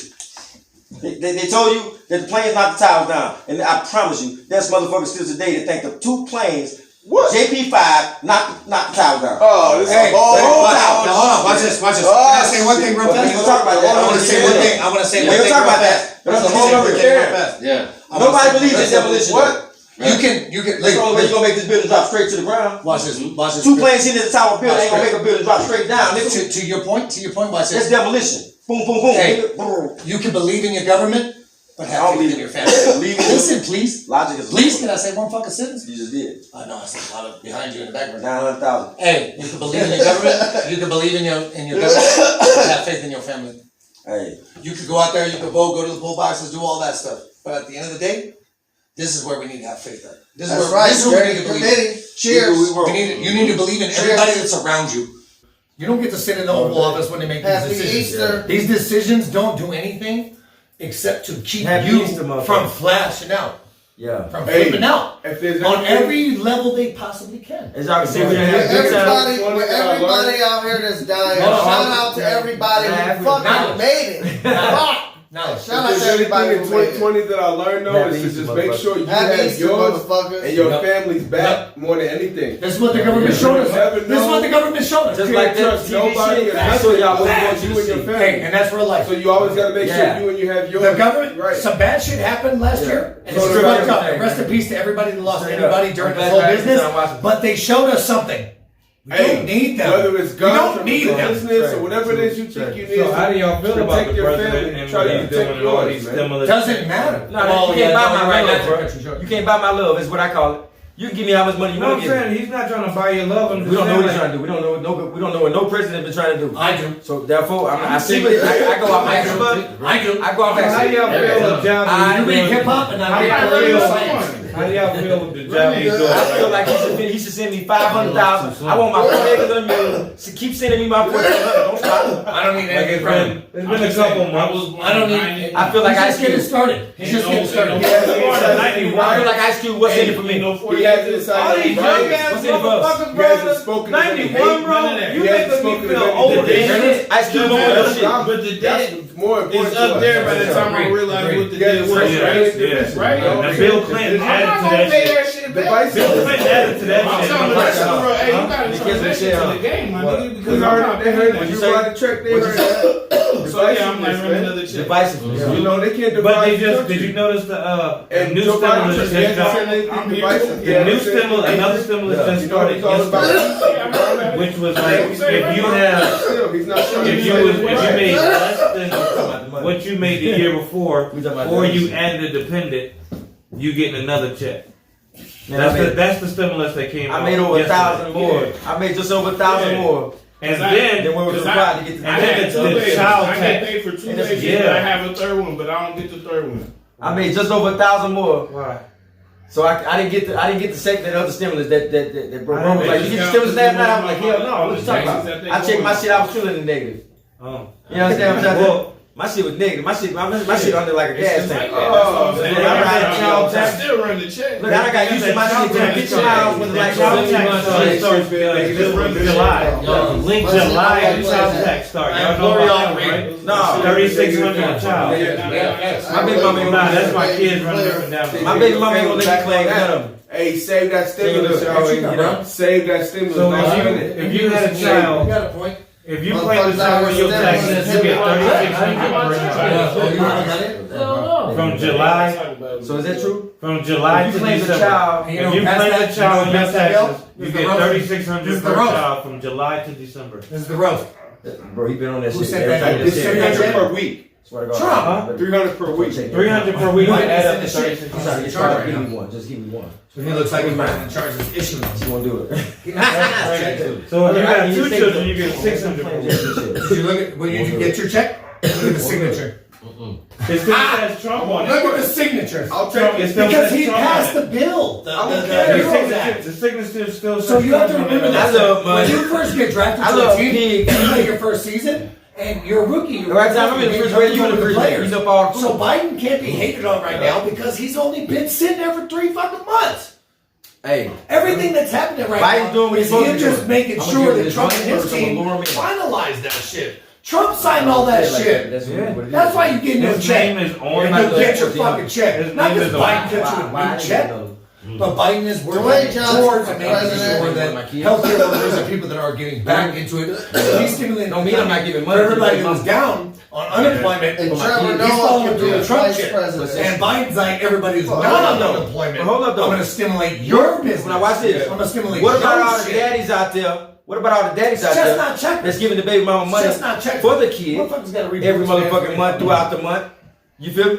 They told you that the planes knocked the towers down, and I promise you, there's motherfuckers still today that think the 2 planes. What? JP5 knocked the towers down. Oh, this is Hey, all hold on. Watch this. Can I say one thing real fast? We'll talk about that. I want to say one thing. We'll talk about that. That's a whole other carrot. Yeah. Nobody believes in demolition. What? You can. That's the only way you're gonna make this building drop straight to the ground. Watch this. 2 planes hitting the tower building ain't gonna make a building drop straight down. Nigga. To your point. Watch That's this. demolition. Boom, boom, boom. Hey. Boom. You can believe in your government, But have faith in your family. Listen, please. Logic is Please, can I say one fucking sentence? You just did. I know, I said a lot of behind you in the background. 900,000. Hey, you can believe in your government. You can believe in your government. But have faith in your family. Hey. You could go out there, you could vote, go to the poll boxes, do all that stuff. But at the end of the day, this is where we need to have faith at. This is where we need to believe. Cheers. You need to believe in everybody that's around you. You don't get to sit in the Oval Office when they make these decisions. Easter. These decisions don't do anything except to keep Happy you Easter, from flashing out. Yeah. From flipping out. If there's on every level they possibly can. As y'all can see, we done had a good time. Everybody out here that's dying. Shout out to everybody who fucking made it. Now, shout out to everybody in 2020 that I learned though is to just make sure you have yours and your family's back more than anything. That's what the government showed us. This is what the government showed us. Just like that nobody shit. and So y'all want you and your family. Hey, and that's real life. So you always gotta make sure you and you have yours. The government, right. some bad shit happened last year. And it's So fucked up. And rest in peace to everybody that lost anybody during this whole business. But they showed us something. We don't need them. Whether it's guns or need them. business or whatever it is you think you need. So how do y'all feel about protect the your president family, and try what to he's protect doing and all these yours, man. stimulus? Doesn't matter. No, you can't buy my love, bro. You can't buy my love. Is what I call it. You can give me how much money you No, want I'm to give me. saying he's not trying to buy your love. We don't know what he's trying to do. We don't know what no president been trying to do. I do. So therefore, I see what I go off expert. I do. I go off How do y'all feel the job You he's read doing? hip hop and I How read y'all science. How do y'all feel with the job he's doing? I feel like he should send me 500,000. I want my 4 acres on you. So keep sending me my 4 acres. Don't stop. I don't need Like anything it's been a couple months. I don't need. I feel like He's Ice just getting Cube. started. He's just getting started. I feel like Ice Cube. What's in it for me? He hasn't decided. All these young ass What's in it for us? motherfuckers, He hasn't bro. spoken 91, bro. You He hasn't making spoken me to feel them. old as The shit. Ice Cube on that shit. But the debt That's more important is to up us. there by the time I realize what the debt was. Right? And Bill Clinton added to that shit. Bill Clinton added to that I'm shit. telling the rest of the world, hey, you gotta turn that shit to the game, my nigga, because I'm not They paying heard when that. you ride the track, they heard that. So yeah, I'm like running another check. Divisiveness. You know, they can't divide But they the just, country. did you notice the And new Joe Biden stimulus just just said started? anything divisive. The new stimulus, another stimulus just started yesterday, which was like, if you have, Still, he's not showing if you made less than what you made the year before, or you added a dependent, you getting another check. That's the stimulus that came out. I made over yesterday. 1,000 more. I made just over 1,000 more. And then what was required to get to I had the 2 days. child I get tax. paid for 2 And that's- days, yeah. and I have a third one, but I don't get the third one. I made just over 1,000 more. Why? So I didn't get the second that other stimulus that bro I was like, you get the stimulus last night. I'm like, hell no, what you talking about? I checked my shit, I was still in the negative. Oh. You understand what I'm saying? Well, My shit was negative. My shit under like a gas tank. Oh, Then I ride child I tax. still run the check. Look, I got used to my shit. The bitch miles was like child tax starts July. Link July child tax start. Y'all know about that, right? No, 3,600 a child. My baby mama ain't Nah, gonna that's my kids running up and down. My baby mama ain't gonna let me claim none of them. Hey, save that stimulus, y'all. Save that stimulus. So Don't spend it. if you had a child, got a point. if you claim the child on your taxes, you get 3,600 per child. From July. So is that true? From July You to claim the December. child. If you claim the child on your taxes, you This get is the road. 3,600 This is the per road. child from July to December. This is the road. Bro, he been on that Who shit. said every that? time This they said say that it. shit? Per week. Swear to God. Trump. 300 per week. 300 per week. Why Add is up it to the shit? 36. He's not in Give charge right me now. one. Just give me one. So he looks like he's not in charge of issuing. She won't do it. So if you got 2 children, you get 600 per week. Did you look at when you get your check? Look at the signature. It still says Trump on Look it. at the signature. I'll take It it. still Because says he Trump on passed it. the bill. The signature still says So you have to Trump on remember it. that. I love When money. you first get drafted I to love a team, pigs. you play your first season, and you're a rookie. You're Right now, I'm in the refrigerator, you in the refrigerator. Eating up all the So food. Biden can't be hated on right now because he's only been sitting there for 3 fucking months. Hey, Everything that's happening right Biden's now doing what is he's supposed him to be just doing. making I'm gonna sure give that this Trump money and his first, I'm gonna team lure him in. finalize that shit. Trump signed all that shit. That's what it is. That's why you get your His check. name is And on you'll get your the fucking check. His Not name because is Biden on- gets you a new check, but Biden is Dwayne working Johnson towards for making president. sure that healthcare workers and people that are getting back into it, he's stimulating. Don't mean I'm not giving money for to everybody the that was down on unemployment. And But my Trevor kids- He's Noah following can through be the Trump vice shit. president. And Biden's like everybody who's not hold up, on though. unemployment. But hold up, though. I'm going to stimulate your business. Now watch this. I'm going to stimulate What about your all the shit. daddies out there? What about all the daddies out Just there not checking. that's giving the baby mama money Just not checking. for the kid Motherfuckers gotta read every books, man. motherfucking month throughout the month? You feel me?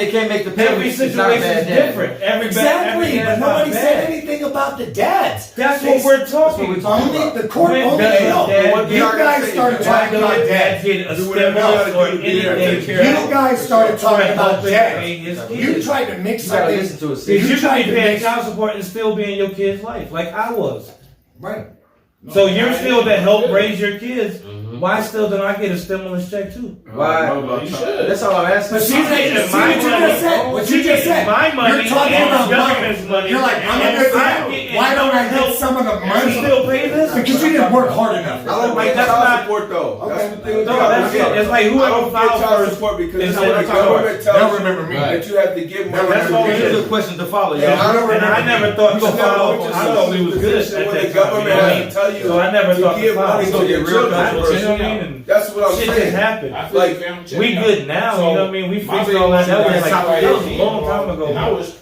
they can't make the payment. Every it's not a situation bad is day. different. Every Exactly, day but is not nobody said bad. anything anything about the dads. That's what we're talking about. Only the court When only does held. dad You guys started talking about dads. get a Do whatever you stimulus gotta or do to be there to anything? take care of You guys started talking about dads. You You tried to mix You gotta something. listen to it. Because you tried should be to paying mix. child support and still be in your kid's life, like I was. Right. So you're still to help raise your kids. Why still don't I get a stimulus check too? Why? You should. That's all I'm asking. But See what you just said. My money You're talking and about the government's money. money. You're like, I'm a and good I'm dad. getting Why don't I help get some of the and money? still pay this? Because you didn't work hard enough. I don't Like, get that's child not- support though. That's the thing. with No, child that's support. it. It's like I whoever don't get filed child first support because is when the in the government They'll tells you remember me. that you have to give money. That's all it These is. are questions to follow, And y'all. I never thought You to should never follow. put I yourself thought we in was a good position at where that the time. government You know what I has mean? to tell you So I never to thought to give follow. money to your children. You know what I mean? And That's what I'm shit saying. just happened. Like, We good now, you know what I mean? We fixed all that. That was a long time ago.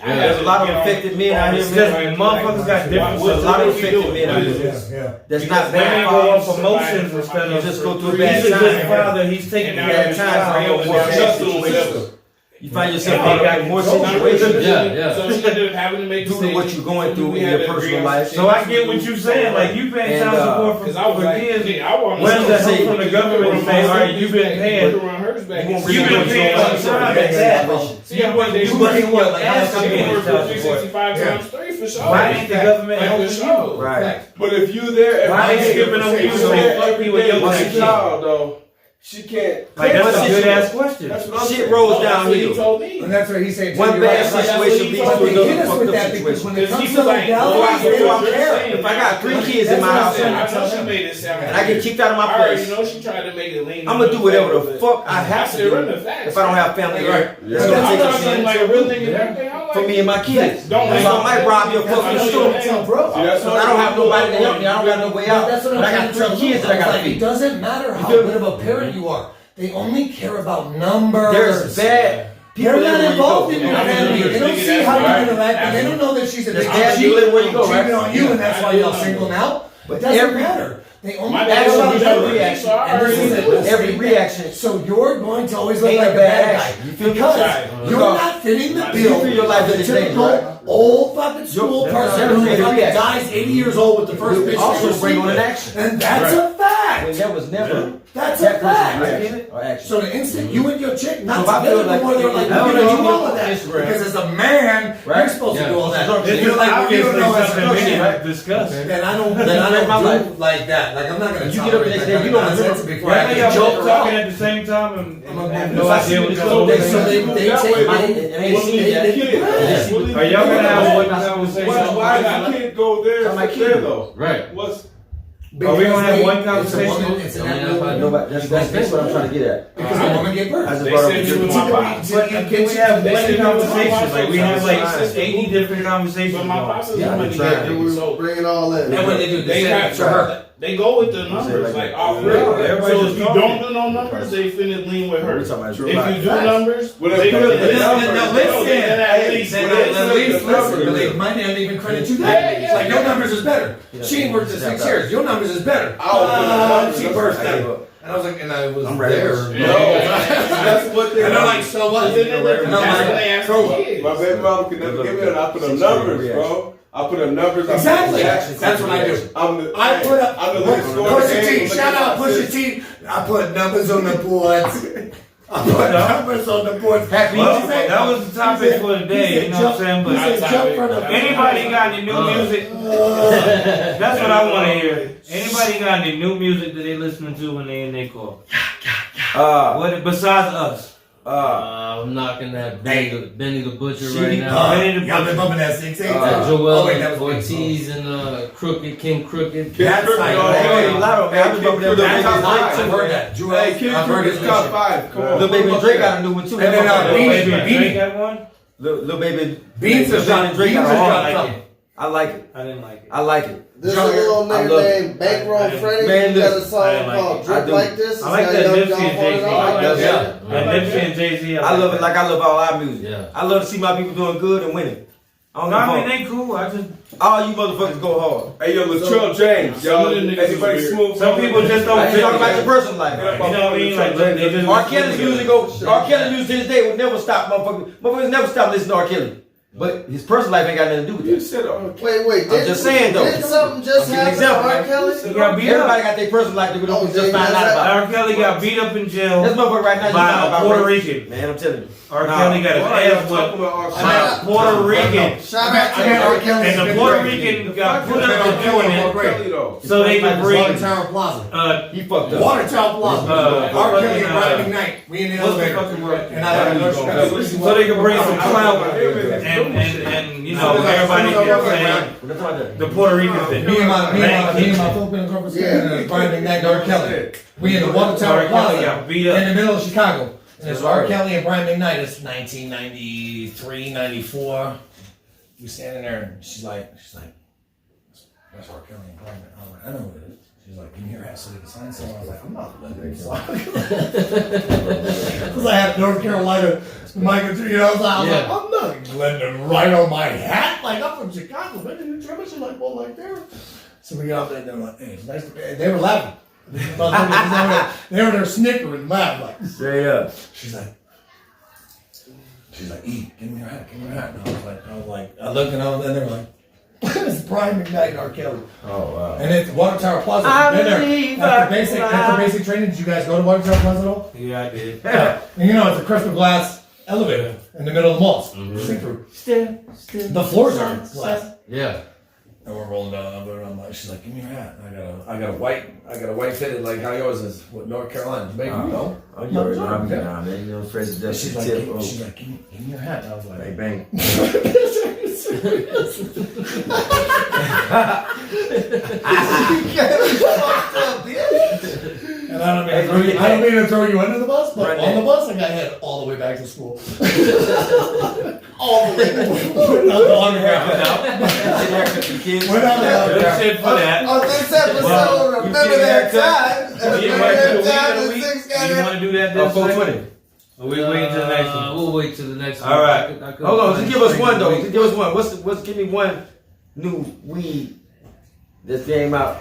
There's a lot of affected men out here, It's just man. motherfuckers got different. There's a lot of affected men out here. That's not Women bad. go on promotions instead of Just go through a he's bad a good time. father. He's taking care of his child. More bad situations. You find yourself in more situations. So she ended up having to make Due to what you're going through in your personal life. So I get what you're saying. Like you paying child support for kids. Where's the help from the government to say, all right, you've been paying. You've been paying on time at that. You working what? Like how much you paying child support? Why ain't the government helping you? Right. but if you there, Why ain't skipping over you saying fuck me with your kid, kid? child though, she can't. Like that's a good ass question. That's what I'm Shit saying. rolls downhill. And that's what he said. One bad situation leads to But they hit another us fucked with up that because situation. when it comes to legalities, they don't care. If I got 3 kids in my house and I get kicked out of my place, she tried to make it lean. I'm gonna do whatever the fuck I have to do if I don't have family here. It's gonna take a chance for me and my kids. So I might rob your fucking store. Because I don't have nobody to help me. I don't got no way out. That's what But I I'm got trying 3 to kids that I gotta It feed. doesn't matter how good of a parent you are. They only care about numbers. There's bad people They're not everywhere you involved go. in your family. They don't see how you interact, and they don't know that she's a There's big bad cheat, people everywhere you go, right? cheating on you, and that's why y'all single now. But it doesn't matter. They only care action about is your numbers. reaction. And this is it. Every reaction. So you're going to always look Ain't like a a bad bad action. You guy feel me? because you're not fitting the You bill. feel your life of the is in danger, typical right? old fucking school person never who made a fucking reaction. dies 80 years old with the first bitch. Also they bring on sleep an with. action. And that's a fact. When there was never That's that a person's fact. reaction or action. So the instant you and your chick not So if I feel together like anymore, they're like, I don't you know, do all of that. Instagram. Because as a man, Right? you're supposed to do all that. This And you're like, well, you don't obviously know as a something we man. have discussed. Then I don't my life. do like that. Like I'm not gonna You get up the next day, you don't remember. before I I think can y'all joke both around. talking at the same time and have no If I idea see what's this going little on. So they take money and they see that. Are y'all gonna have one conversation? Why does the kid go there? my It's kid. there though. Right. What's Are we gonna have one It's a conversation? woman, it's an animal. Nobody, that's what I'm trying to get at. Because the woman gave birth. I just They brought up said a you good was point. my boss. But can we have one conversation? Like we have like 80 different conversations But my going. boss is Yeah, I've money been trying. getting so Bring it all in. And what they do, they send it to her. they go with the numbers like off Yeah, rip. everybody So just if you talking. don't do no numbers, they finna lean with her. We're If talking about true you life. do numbers, Well, they if could you- then at least At least listen, but they might not even credit you that. It's like your numbers is better. She ain't worked in 6 years. Your numbers is better. She burst I gave out. up. And I was like, and I was I'm ready. there. that's what they And they're like, so what? Then they And I'm like, so what? My baby mama could never give me that. I put up numbers, bro. I put up numbers. Exactly. I put That's what I do. I put up I'm the lead scorer. Pusha T. Shout out Pusha T. I put numbers on the boards. I put numbers on the boards. Well, that was the topic for today, you know what I'm saying? But anybody got any new music? That's what I want to hear. Anybody got any new music that they listening to when they in their car? What besides us? I'm knocking that Benny the Butcher right now. Y'all been bumping that 6-8. Joel Oh, wait, that was Ortiz and Crooked, King Crooked. That's like, Hey, Lotto, man, I've been bumping that. that's top 5. I've heard that. Jewel, Hey, Kid I've heard Crooked his top shit. 5. Come on. Lil Baby and Drake got a new one too. And then, Lil Beanie. Drake got one? Lil Baby Beans is John and Drake got a Beans is hard. got I like it. I like it. I didn't like it. I like it. This Jugger, little I nigga love it. named Bankroll Freddy, Man, he got a listen, song I didn't like called it. Drip I do. Like This. I like It's that got Young Nipsey and Dolph on it. Jay-Z. I I like like that that. shit. And Nipsey and Jay-Z. I love it like I love all our music. Yeah. I love to see my people doing good and winning. I don't No, I mean, give a they cool. I just, fuck. All you motherfuckers go hard. Hey, yo, Latrell James. Some of Y'all, them niggas anybody is smooth? some people just don't I ain't fit talking about it. your personal life. You know what I mean? Like, they just. R. Kelly's music R. Kelly's music to this day would never stop, motherfuckers. Motherfuckers never stop listening to R. Kelly. But his personal life ain't got nothing to do with You that. said Wait. I'm just saying though. Did something just I'll give you an happen to example, R. man. Kelly? He got beat Everybody up. got their personal life that we don't Oh, just yeah, find out that's about. R. Kelly got beat up in jail This motherfucker right now just by found out a about Puerto race. Rican. Man, I'm telling you. R. Kelly got his ass whipped by a Puerto Rican. Shout out to R. Kelly. And the Puerto Rican got put up for doing it so they could bring Watertown Plaza. He fucked up. Watertown Plaza. R. Kelly and Brian McKnight. We in the what's the elevator. fucking word? And I So they could bring some clout and you know everybody can say the Puerto Ricans did. Me and my Filipino girlfriend and Brian McKnight and R. Kelly. We in the Watertown Plaza got beat up. in the middle of Chicago. And it's R. Kelly and Brian McKnight. It's 1993, 94. We standing there and she's like, that's R. Kelly and Brian McKnight. I'm like, I know what it is. She's like, give me your ass so they can sign something. I was like, I'm not letting this song. Because I had North Carolina, Michael, you know, I was like, I'm not letting them write on my hat. Like, I'm from Chicago, man. You trim it, like, well, like there. So we got out there and they were like, hey, it's nice to be. And they were laughing. They were there snickering and laughing like Straight up. She's like, E, give me your hat, And I looked and they were like, it's Brian McKnight and R. Kelly. Oh wow. And it's Water Tower Plaza. After basic training, did you guys go to Water Tower Plaza at all? Yeah, I did. Yeah. And you know, it's a crystal glass elevator in the middle of the malls. See through. The floors are glass. Yeah. And we're rolling down the elevator. I'm like, she's like, give me your hat. I got a white fitted like how yours is with North Carolina. Baby, you know. Oh, you already know I'm down, man. You know, Fred's just She's like, give me your hat. And I was like, bang, bang. And I don't mean to throw you under the bus, but on the bus I got head all the way back to school. All the way. Not the underground. We're not the Good shit for that. On this episode, remember that time. Remember that time in sixth You grade. want to do that Oh, this 420. Or we wait till the next one? We'll wait till the next one. All right. Hold on, just give us one though. Just give us one. Give me one new weed that came out.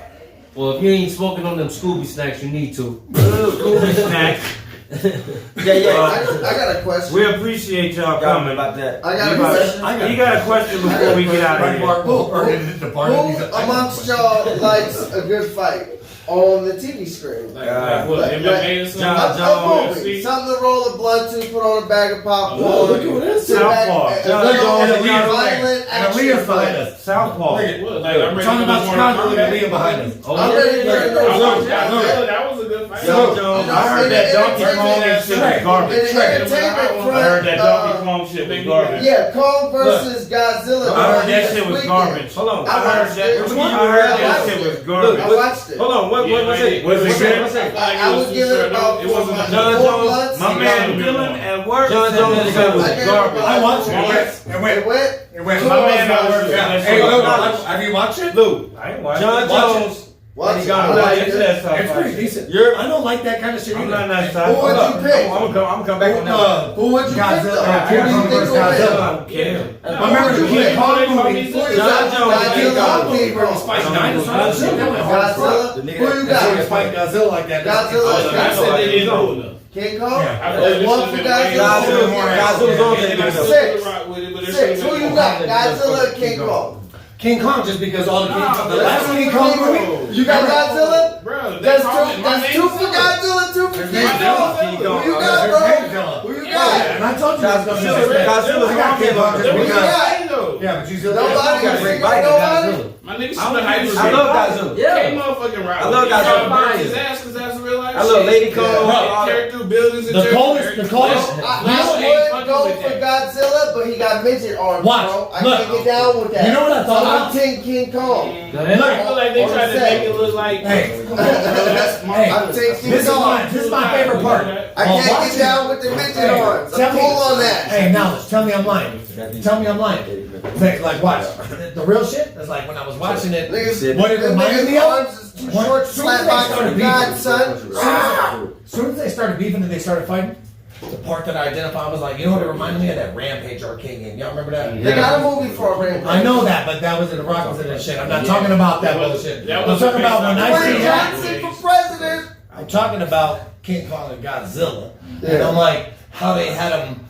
Well, if you ain't smoking on them Scooby snacks, you need to. Scooby snacks. I got a question. We appreciate y'all coming. About that. I got a question. You got a question before we get out of here. Who amongst y'all likes a good fight on the TV screen? What, MMA or something? John Jones. Something to roll a blunt to, put on a bag of popcorn. look at this. Sit back Southpaw. and John Jones. violent And action. Aaliyah's behind us. Southpaw. Like, I'm ready Talking to about do Chicago, more look at Aaliyah behind us. I'm ready to I know. watched that. That was a good fight. John Jones. I heard that Donkey Kong and shit was garbage. In the entertainment front, I heard that Donkey Kong shit was garbage. yeah, Kong versus Godzilla. I heard that shit was garbage. Hold on. I watched it. I heard that shit was garbage. I watched it. Hold on. What was it? Was it good? What's it? I was giving about It wasn't John Jones. My man Dylan at work John said Jones that shit was I garbage. I watched it. It went. My man at work said that Hey, shit was Lou, garbage. have you watched it? Lou. I ain't watching John it. Jones. Watch it. got I it. liked It's it. that sci-fi It's pretty shit. decent. You're- I don't like that kind of shit I'm either. not that Who sci-fi. would you pick? I'm gonna come back on that one. Who would you pick Godzilla. though? King Who Kong do you versus think will win? Godzilla. I don't care. I remember the King Kong movie. John Jones. Godzilla, King Kong. Fighting dinosaurs. That went hard as fuck. Godzilla. The nigga Who you That's got? fighting Godzilla like that. Godzilla. I said they didn't do enough. King Kong. Yeah. There's one for Godzilla. Godzilla's on that Six. nigga. Six. Who you got? Godzilla, King Kong. King Kong, just because all the King Kong, the last King Kong movie. You got Godzilla? Bro, That's two for Godzilla, two for King Kong. Who you got, bro? Who you got? And I told you I was gonna say Godzilla's I got King Kong just Who you because. got? Yeah, but you still Nobody. got great You bite got to nobody? My nigga I should have love Godzilla. Can't motherfucking ride. I love Godzilla. His ass because that's real life. I love Lady Kong. Character buildings and The coldest. I would go for Godzilla, but he got midget arms, Watch. bro. I Look. can't get down with that. You know what I thought So I'm about? Team King Kong. I feel like they tried to make it look like. Hey, I'm Team King this Kong. is my favorite part. I can't get down with the midget arms. I'm cool on that. Hey, knowledge. Tell me I'm lying. Tell me I'm lying. Like, watch. The real shit is like when I was watching it. Niggas, What it them reminded niggas' me of? arms is too short to slap box with God, son. As soon as they started beefing and they started fighting, the part that I identified was like, you know what it reminded me of? That Rampage arcade game. Y'all remember that? They got a movie for a Rampage. I know that, but that was in the Rock was in that shit. I'm not talking about that bullshit. that I'm was talking about when I Dwayne see that. Johnson for president. I'm talking about King Kong and Godzilla. And I'm like, how they had them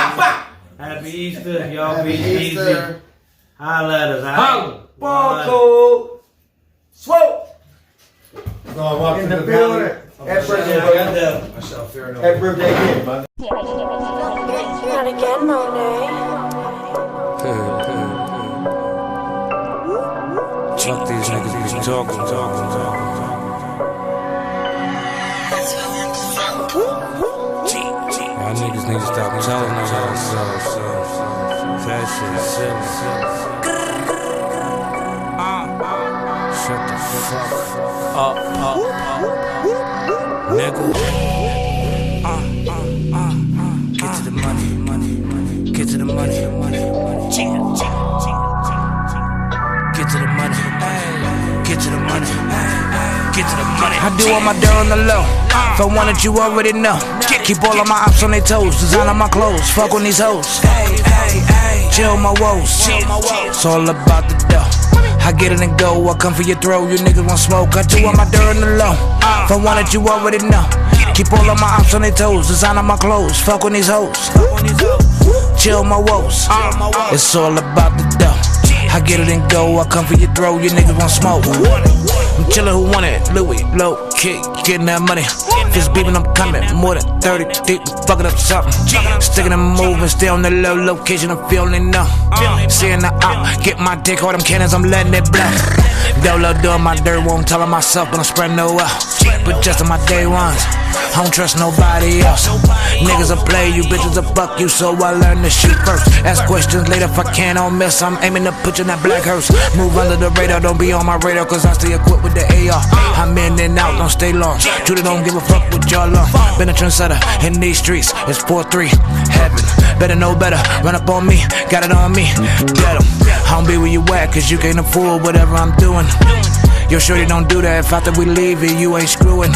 Happy Easter. Y'all Happy be easy. Easter. Holla at us. Barcode. Swope. In the building. Happy birthday, brother. Happy birthday again, brother. Not again, Monet. Fuck these niggas be talking. Y'all niggas need to stop telling us that shit silly. Shut the fuck up, nigga. Get to the money, get to the money, get to the money, get to the money, get to the money. I do all my dirt on the low. If I wanted you already know. Keep all of my ops on their toes. Design on my clothes. Fuck on these hoes. Chill my woes. It's all about the dough. I get it and go. I come for your throat. You niggas want smoke. I do all my dirt on the low. If I wanted you already know. Keep all of my ops on their toes. Design on my clothes. Fuck on these hoes. Chill my woes. It's all about the dough. I get it and go. I come for your throat. You niggas want smoke. I'm chillin' who want it. Louis, low kick, getting that money. Just beeping, I'm coming. More than 30 deep, fucking up something. Sticking and moving, stay on the low location. I'm feeling numb. Seeing the out, get my dick, all them cannons, I'm letting it blow. Dolo doing my dirt, won't tell myself, but I'm spreading no out. But just on my day ones, I don't trust nobody else. Niggas will play you, bitches will fuck you, so I learn to shoot first. Ask questions later if I can, don't miss. I'm aiming to put you in that black hearse. Move under the radar, don't be on my radar, cause I stay equipped with the AR. I'm in and out, don't stay long. Judah don't give a fuck with y'all long. Been a trendsetter in these streets, it's 4-3. Heaven, better know better. Run up on me, got it on me. Get 'em. I don't be where you at, cause you can't afford whatever I'm doing. Yo, shorty don't do that, if after we leave it, you ain't screwing.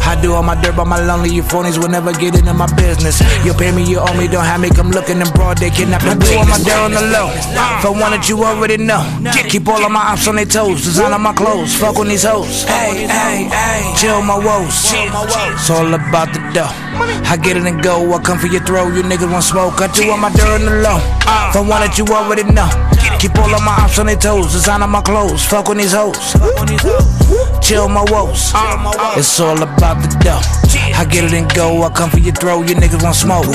I do all my dirt by my lonely, you phonies will never get into my business. You pay me, you owe me, don't have me come looking in broad, they kidnap the I do all my dirt on the low. If I wanted you already know. Keep all of my ops on their toes, design on my clothes, fuck on these hoes. Chill my woes, it's all about the dough. I get it and go, I come for your throat, you niggas want smoke. I do all my dirt on the low. If I wanted you already know. Keep all of my ops on their toes, design on my clothes, fuck on these hoes. Chill my woes, it's all about the dough. I get it and go, I come for your throat, you niggas want smoke.